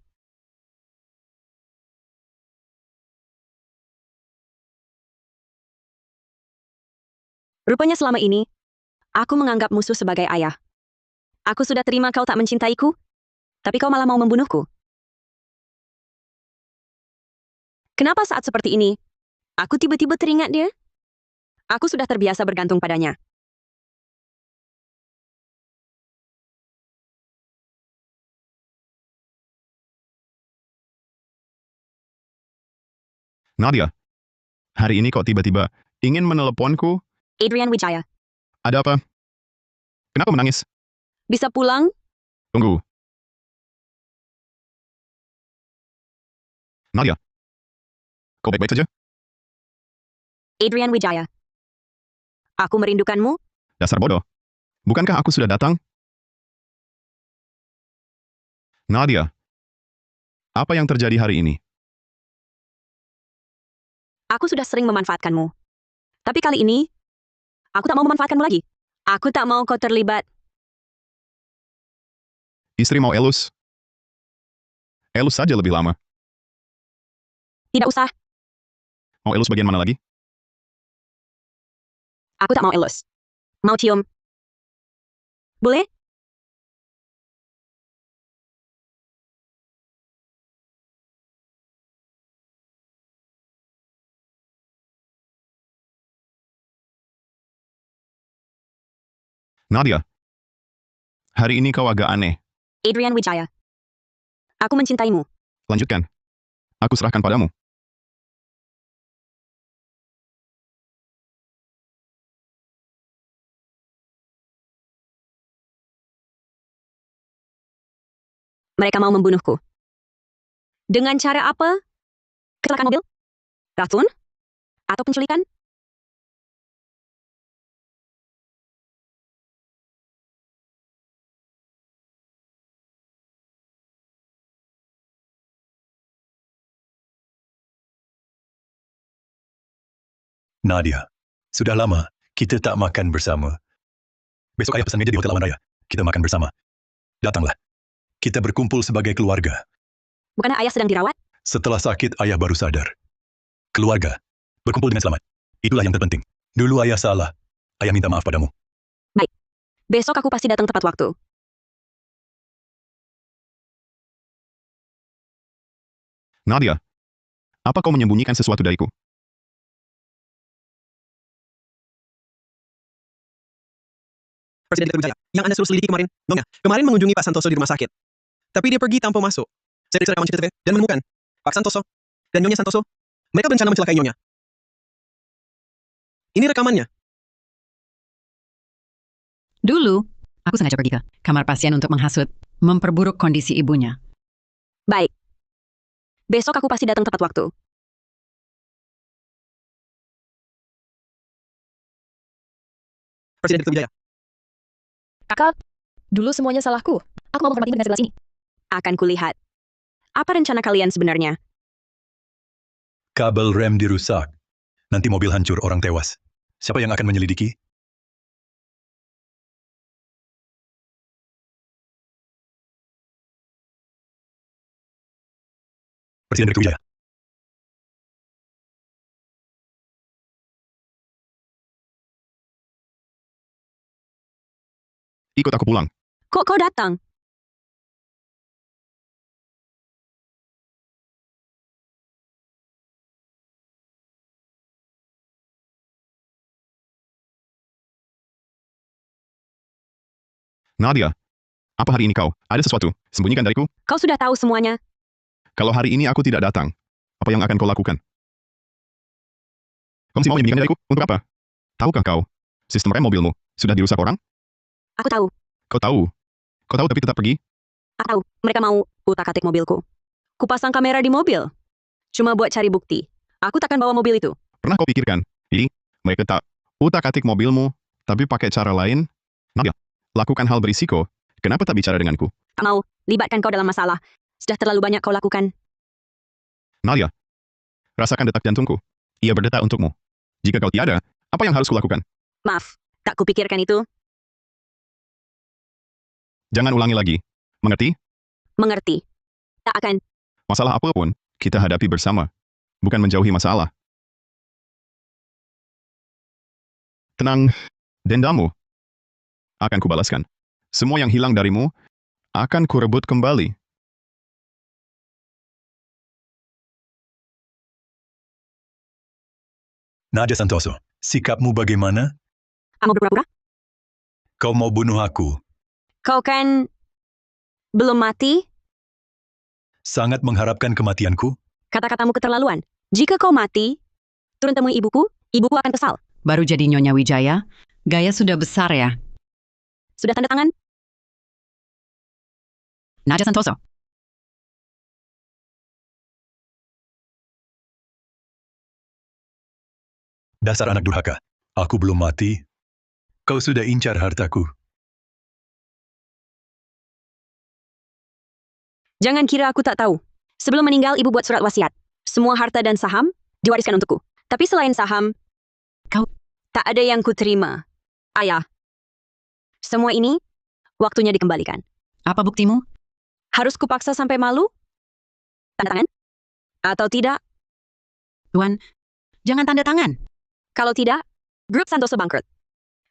Rupanya selama ini, aku menganggap musuh sebagai ayah. Aku sudah terima kau tak mencintaiku, tapi kau malah mau membunuhku. Kenapa saat seperti ini, aku tiba-tiba teringat dia? Aku sudah terbiasa bergantung padanya. Nadia, hari ini kok tiba-tiba ingin meneleponku? Adrian Wijaya, Ada apa? Kenapa menangis? bisa pulang? Tunggu. Nadia, kau baik-baik saja? Adrian Wijaya. Aku merindukanmu. Dasar bodoh. Bukankah aku sudah datang? Nadia, apa yang terjadi hari ini? Aku sudah sering memanfaatkanmu. Tapi kali ini, aku tak mau memanfaatkanmu lagi. Aku tak mau kau terlibat. Istri mau elus? Elus saja lebih lama. Tidak usah, Mau elus bagian mana lagi? aku tak mau elus. Mau cium? Boleh? Nadia, hari ini kau agak aneh. Adrian Wijaya. Aku mencintaimu. Lanjutkan. Aku serahkan padamu. Mereka mau membunuhku. Dengan cara apa? Kecelakaan mobil? Racun? Atau penculikan? Nadia, sudah lama kita tak makan bersama. Besok ayah pesan meja di Hotel Awan Raya. Kita makan bersama. Datanglah. Kita berkumpul sebagai keluarga. Bukannya ayah sedang dirawat? Setelah sakit, ayah baru sadar. Keluarga. Berkumpul dengan selamat. Itulah yang terpenting. Dulu ayah salah. Ayah minta maaf padamu. Besok aku pasti datang tepat waktu. Nadia, apa kau menyembunyikan sesuatu dariku? Presiden Direktur Wijaya, yang Anda suruh selidiki kemarin, Nyonya, kemarin mengunjungi Pak Santoso di rumah sakit. Tapi dia pergi tanpa masuk. Saya periksa rekaman CCTV dan menemukan Pak Santoso dan Nyonya Santoso. Mereka berencana mencelakai Nyonya. Ini rekamannya. Dulu, aku sengaja pergi ke kamar pasien untuk menghasut, memperburuk kondisi ibunya. Baik. Besok aku pasti datang tepat waktu. Presiden Direktur Wijaya. Kakak, dulu semuanya salahku. Aku mau menghormati dengan segelas ini. Akan kulihat. Apa rencana kalian sebenarnya? Kabel rem dirusak. Nanti mobil hancur, orang tewas. Siapa yang akan menyelidiki? Presiden Direktur Wijaya. Ikut aku pulang. Kok kau datang? Nadia, apa hari ini kau? Ada sesuatu? Sembunyikan dariku? Kau sudah tahu semuanya. Kalau hari ini aku tidak datang, apa yang akan kau lakukan? Kau masih mau menyembunyikan dariku? Untuk apa? Tahukah kau? Sistem rem mobilmu sudah dirusak orang? Aku tahu. Kau tahu? Kau tahu tapi tetap pergi? Aku tahu. Mereka mau utak-atik mobilku. Kupasang kamera di mobil. Cuma buat cari bukti. Aku takkan bawa mobil itu. Pernah kau pikirkan? Ini, mereka tak utak-atik mobilmu, tapi pakai cara lain? Nadia, lakukan hal berisiko. Kenapa tak bicara denganku? Tak mau libatkan kau dalam masalah. Sudah terlalu banyak kau lakukan. Nadia, rasakan detak jantungku. Ia berdetak untukmu. Jika kau tiada, apa yang harus kulakukan? Maaf, tak kupikirkan itu. Jangan ulangi lagi. Mengerti? Mengerti. Tak akan. Masalah apapun, kita hadapi bersama. Bukan menjauhi masalah. Tenang, dendamu akan kubalaskan. Semua yang hilang darimu akan kurebut kembali. Nadia Santoso, sikapmu bagaimana? Kamu berpura-pura? Kau mau bunuh aku? Kau kan belum mati? Sangat mengharapkan kematianku? Kata-katamu keterlaluan. Jika kau mati, turun temui ibuku akan kesal. Baru jadi Nyonya Wijaya, gaya sudah besar ya. Sudah tanda tangan? Nadia Santoso. Dasar anak durhaka. Aku belum mati. Kau sudah incar hartaku. Jangan kira aku tak tahu. Sebelum meninggal, ibu buat surat wasiat. Semua harta dan saham diwariskan untukku. Tapi selain saham, tak ada yang kuterima. Ayah, semua ini waktunya dikembalikan. Apa buktimu? Harus kupaksa sampai malu? Tanda tangan? Atau tidak? Tuan, jangan tanda tangan. Kalau tidak, grup Santoso bangkrut.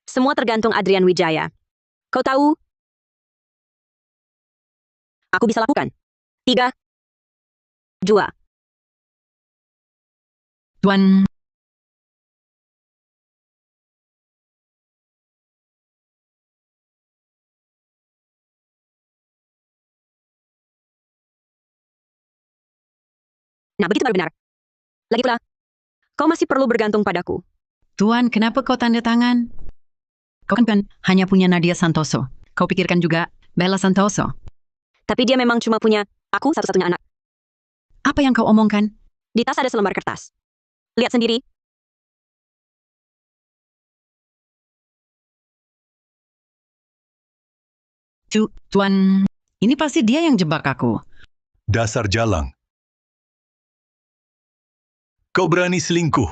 Semua tergantung Adrian Wijaya. Kau tahu? Aku bisa lakukan. 3, 2. Tuan, Nah, begitu baru benar. Lagi pula, kau masih perlu bergantung padaku. Tuan, kenapa kau tanda tangan? Kau kan hanya punya Nadia Santoso. Kau pikirkan juga Bella Santoso. Tapi dia memang cuma punya aku satu-satunya anak. Apa yang kau omongkan? Di tas ada selembar kertas. Lihat sendiri. Tuan, ini pasti dia yang jebak aku. Dasar jalang. Kau berani selingkuh.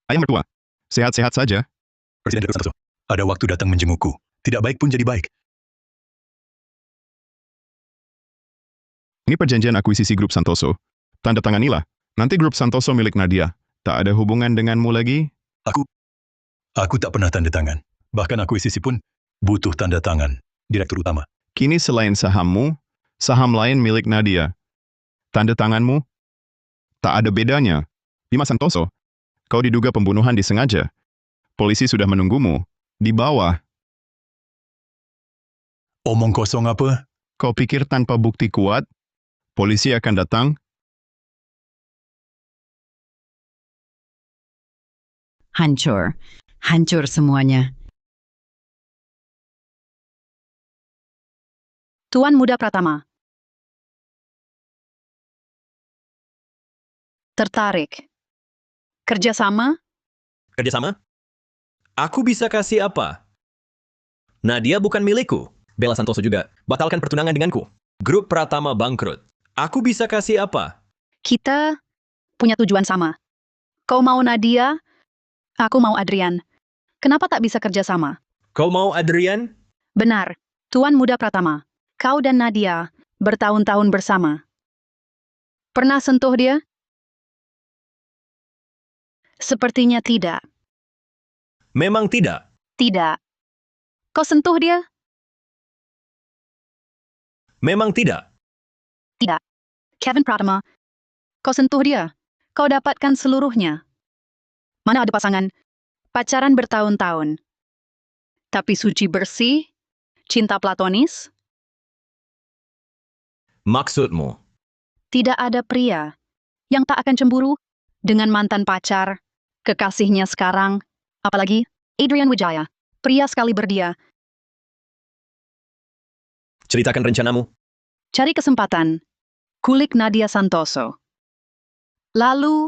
Ayah mertua, sehat-sehat saja. Presiden Direktur Santoso, ada waktu datang menjengukku. Tidak baik pun jadi baik. Ini perjanjian akuisisi grup Santoso. Tanda tanganilah. Nanti grup Santoso milik Nadia. Tak ada hubungan denganmu lagi? Aku tak pernah tanda tangan. Bahkan akuisisi pun butuh tanda tangan Direktur Utama. Kini selain sahammu, saham lain milik Nadia. Tanda tanganmu? Tak ada bedanya. Bima Santoso, kau diduga pembunuhan disengaja. Polisi sudah menunggumu. Di bawah. Omong kosong apa? Kau pikir tanpa bukti kuat, polisi akan datang? Hancur. Hancur semuanya. Tuan Muda Pratama. Tertarik. Kerjasama? Kerjasama? Aku bisa kasih apa? Nadia bukan milikku. Bella Santoso juga batalkan pertunangan denganku. Grup Pratama bangkrut. Aku bisa kasih apa? Kita punya tujuan sama. Kau mau Nadia, aku mau Adrian. Kenapa tak bisa kerja sama? Kau mau Adrian? Benar, Tuan Muda Pratama. Kau dan Nadia bertahun-tahun bersama. Pernah sentuh dia? Sepertinya tidak. Memang tidak. Tidak. Kau sentuh dia? Memang tidak. Tidak. Kevin Pratama, kau sentuh dia. Kau dapatkan seluruhnya. Mana ada pasangan? Pacaran bertahun-tahun. Tapi suci bersih? Cinta platonis? Maksudmu? Tidak ada pria yang tak akan cemburu dengan mantan pacar, kekasihnya sekarang, apalagi Adrian Wijaya, pria sekali berdia. Ceritakan rencanamu. Cari kesempatan, kulik Nadia Santoso. Lalu,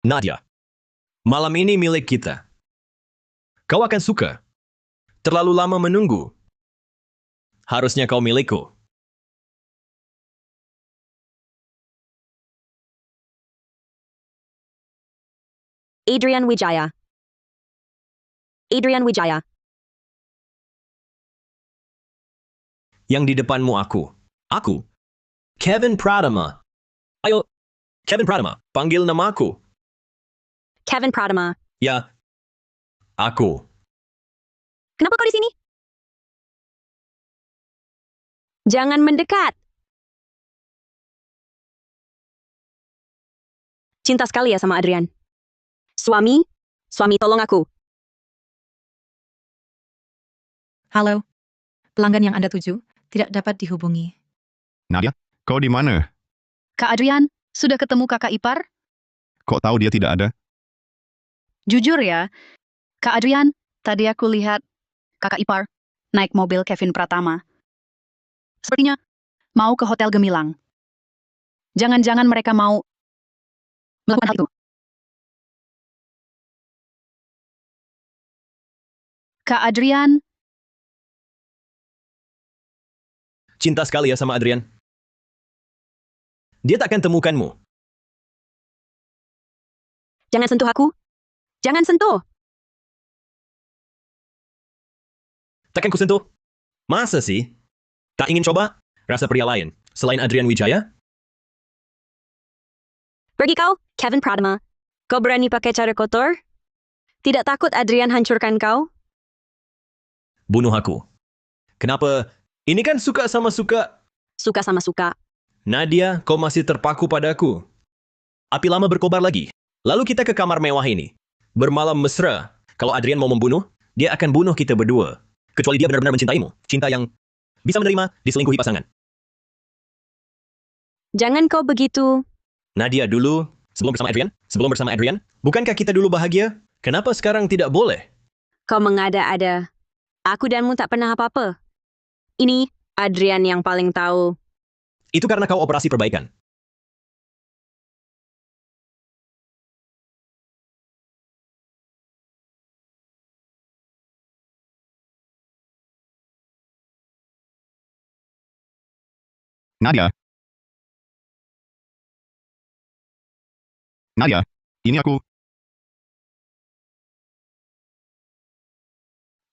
Nadia, malam ini milik kita. Kau akan suka. Terlalu lama menunggu. Harusnya kau milikku. Adrian Wijaya. Adrian Wijaya. Yang di depanmu aku. Aku. Kevin Pratama. Ayo, Kevin Pratama, panggil namaku. Kevin Pratama. Ya. Aku. Kenapa kau di sini? Jangan mendekat. Cinta sekali ya sama Adrian. Suami, tolong aku. Halo, pelanggan yang Anda tuju tidak dapat dihubungi. Nadia, kau di mana? Kak Adrian, sudah ketemu kakak ipar? Kok tahu dia tidak ada? Jujur ya, Kak Adrian, tadi aku lihat kakak ipar naik mobil Kevin Pratama. Sepertinya mau ke Hotel Gemilang. Jangan-jangan mereka mau melakukan hal itu. Kak Adrian, Cinta sekali ya sama Adrian. Dia takkan temukanmu. Jangan sentuh aku. Jangan sentuh. Takkan ku sentuh. Masa sih? Tak ingin coba? Rasa pria lain, selain Adrian Wijaya? Pergi kau, Kevin Pratama. Kau berani pakai cara kotor? Tidak takut Adrian hancurkan kau? Bunuh aku. Kenapa? Ini kan suka sama suka. Suka sama suka. Nadia, kau masih terpaku padaku. Api lama berkobar lagi. Lalu kita ke kamar mewah ini. Bermalam mesra. Kalau Adrian mau membunuh, dia akan bunuh kita berdua. Kecuali dia benar-benar mencintaimu. Cinta yang bisa menerima diselingkuhi pasangan. Jangan kau begitu. Nadia dulu, sebelum bersama Adrian, bukankah kita dulu bahagia? Kenapa sekarang tidak boleh? Kau mengada-ada. Aku danmu tak pernah apa-apa. Ini Adrian yang paling tahu. Itu karena kau operasi perbaikan. Nadia. Nadia, ini aku.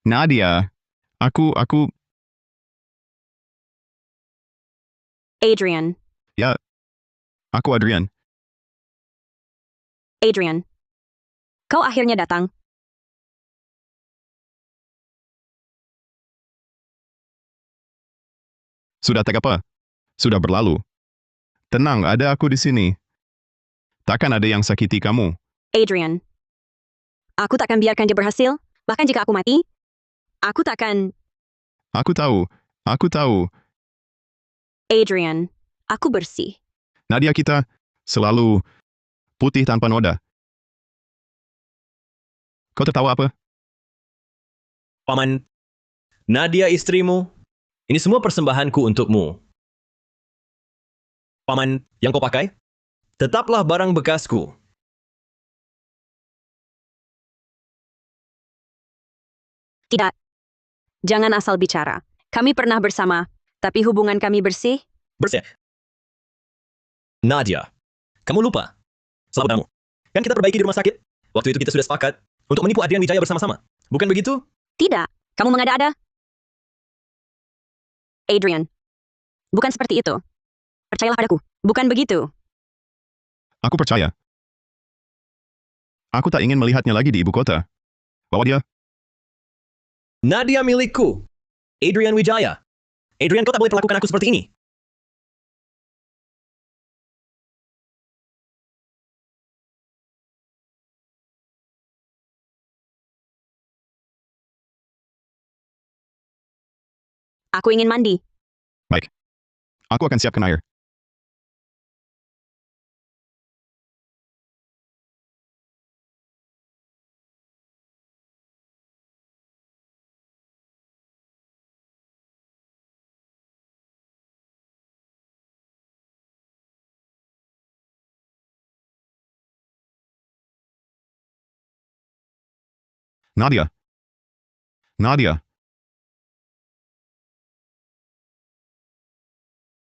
Nadia, aku. Adrian. Ya, aku Adrian. Adrian. Kau akhirnya datang. Sudah tak apa. Sudah berlalu. Tenang, ada aku di sini. Takkan ada yang sakiti kamu. Adrian. Aku takkan biarkan dia berhasil. Bahkan jika aku mati, aku takkan... Aku tahu, Aku tahu, Adrian, aku bersih. Nadia kita selalu putih tanpa noda. Kau tertawa apa? Paman, Nadia istrimu, ini semua persembahanku untukmu. Paman, yang kau pakai, tetaplah barang bekasku. Tidak. Jangan asal bicara. Kami pernah bersama, tapi hubungan kami bersih. Bersih. Nadia, kamu lupa? Selamat kamu. Kan kita perbaiki di rumah sakit. Waktu itu kita sudah sepakat untuk menipu Adrian Wijaya bersama-sama. Bukan begitu? Tidak. Kamu mengada-ada. Adrian. Bukan seperti itu. Percayalah padaku. Bukan begitu. Aku percaya. Aku tak ingin melihatnya lagi di ibu kota. Bawa dia. Nadia milikku. Adrian Wijaya. Adrian, kau tak boleh perlakukan aku seperti ini. Aku ingin mandi. Baik. Aku akan siapkan air. Nadia. Nadia.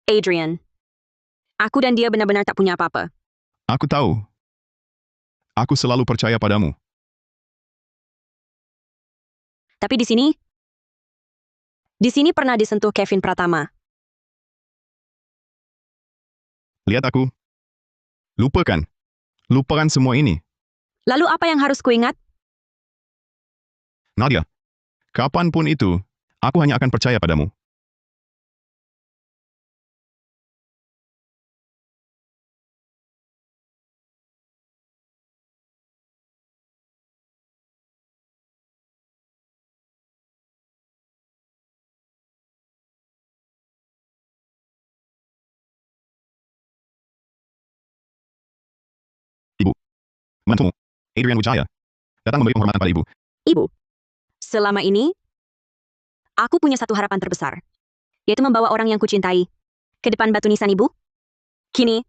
Adrian. Aku dan dia benar-benar tak punya apa-apa. Aku tahu. Aku selalu percaya padamu. Tapi di sini pernah disentuh Kevin Pratama. Lihat aku. Lupakan. Lupakan semua ini. Lalu apa yang harus kuingat? Nadia. Kapanpun itu, aku hanya akan percaya padamu. Ibu. Menantumu, Adrian Wijaya, datang memberi penghormatan pada ibu. Ibu. Selama ini, aku punya satu harapan terbesar, yaitu membawa orang yang kucintai ke depan batu nisan ibu. Kini,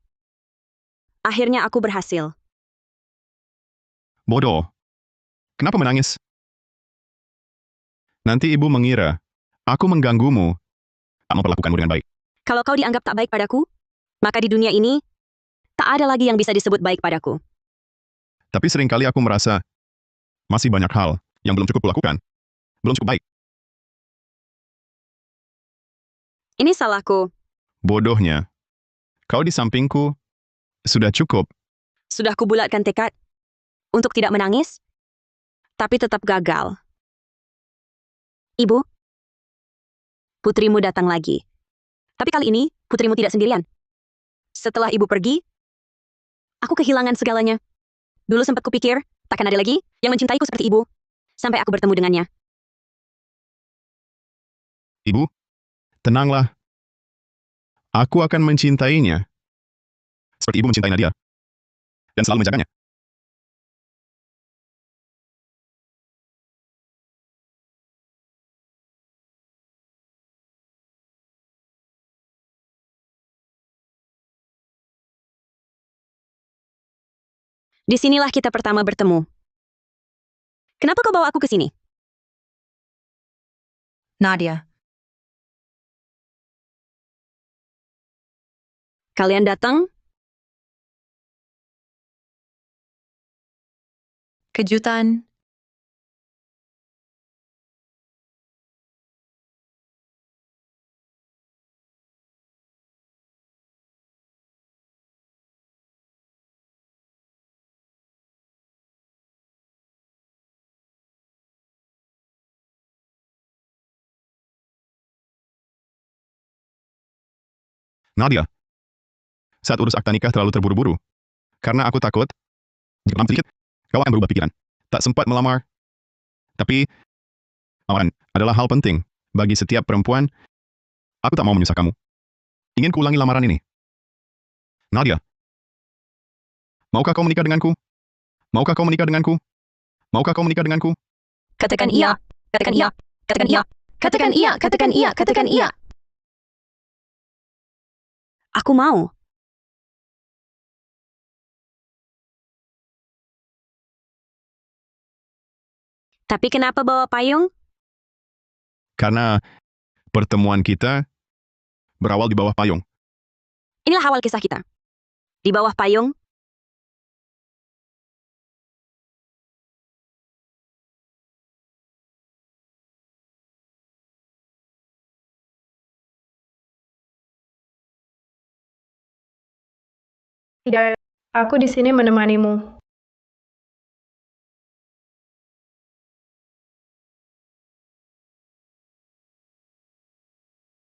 akhirnya aku berhasil. Bodoh. Kenapa menangis? Nanti ibu mengira, aku mengganggumu, tak memperlakukanmu dengan baik. Kalau kau dianggap tak baik padaku, maka di dunia ini, tak ada lagi yang bisa disebut baik padaku. Tapi seringkali aku merasa, masih banyak hal yang belum cukup kulakukan. Belum cukup baik. Ini salahku. Bodohnya. Kau di sampingku, sudah cukup. Sudah kubulatkan tekad untuk tidak menangis, tapi tetap gagal. Ibu, putrimu datang lagi. Tapi kali ini, putrimu tidak sendirian. Setelah ibu pergi, aku kehilangan segalanya. Dulu sempat kupikir, takkan ada lagi yang mencintaiku seperti ibu. Sampai aku bertemu dengannya. Ibu, tenanglah. Aku akan mencintainya. Seperti ibu mencintai Nadia. Dan selalu menjaganya. Disinilah kita pertama bertemu. Kenapa kau bawa aku ke sini? Nadia. Kalian datang? Kejutan. Nadia. Saat urus akta nikah terlalu terburu-buru. Karena aku takut, jika lama sedikit, kau akan berubah pikiran. Tak sempat melamar. Tapi, lamaran adalah hal penting bagi setiap perempuan Aku tak mau menyusah kamu. Ingin kuulangi lamaran ini. Nadia. Maukah kau menikah denganku? Maukah kau menikah denganku? Maukah kau menikah denganku? Katakan iya. Katakan iya. Katakan iya. Katakan iya, katakan iya, katakan iya. Aku mau. Tapi kenapa bawa payung? Karena pertemuan kita berawal di bawah payung. Inilah awal kisah kita. Di bawah payung. Tidak, aku di sini menemanimu.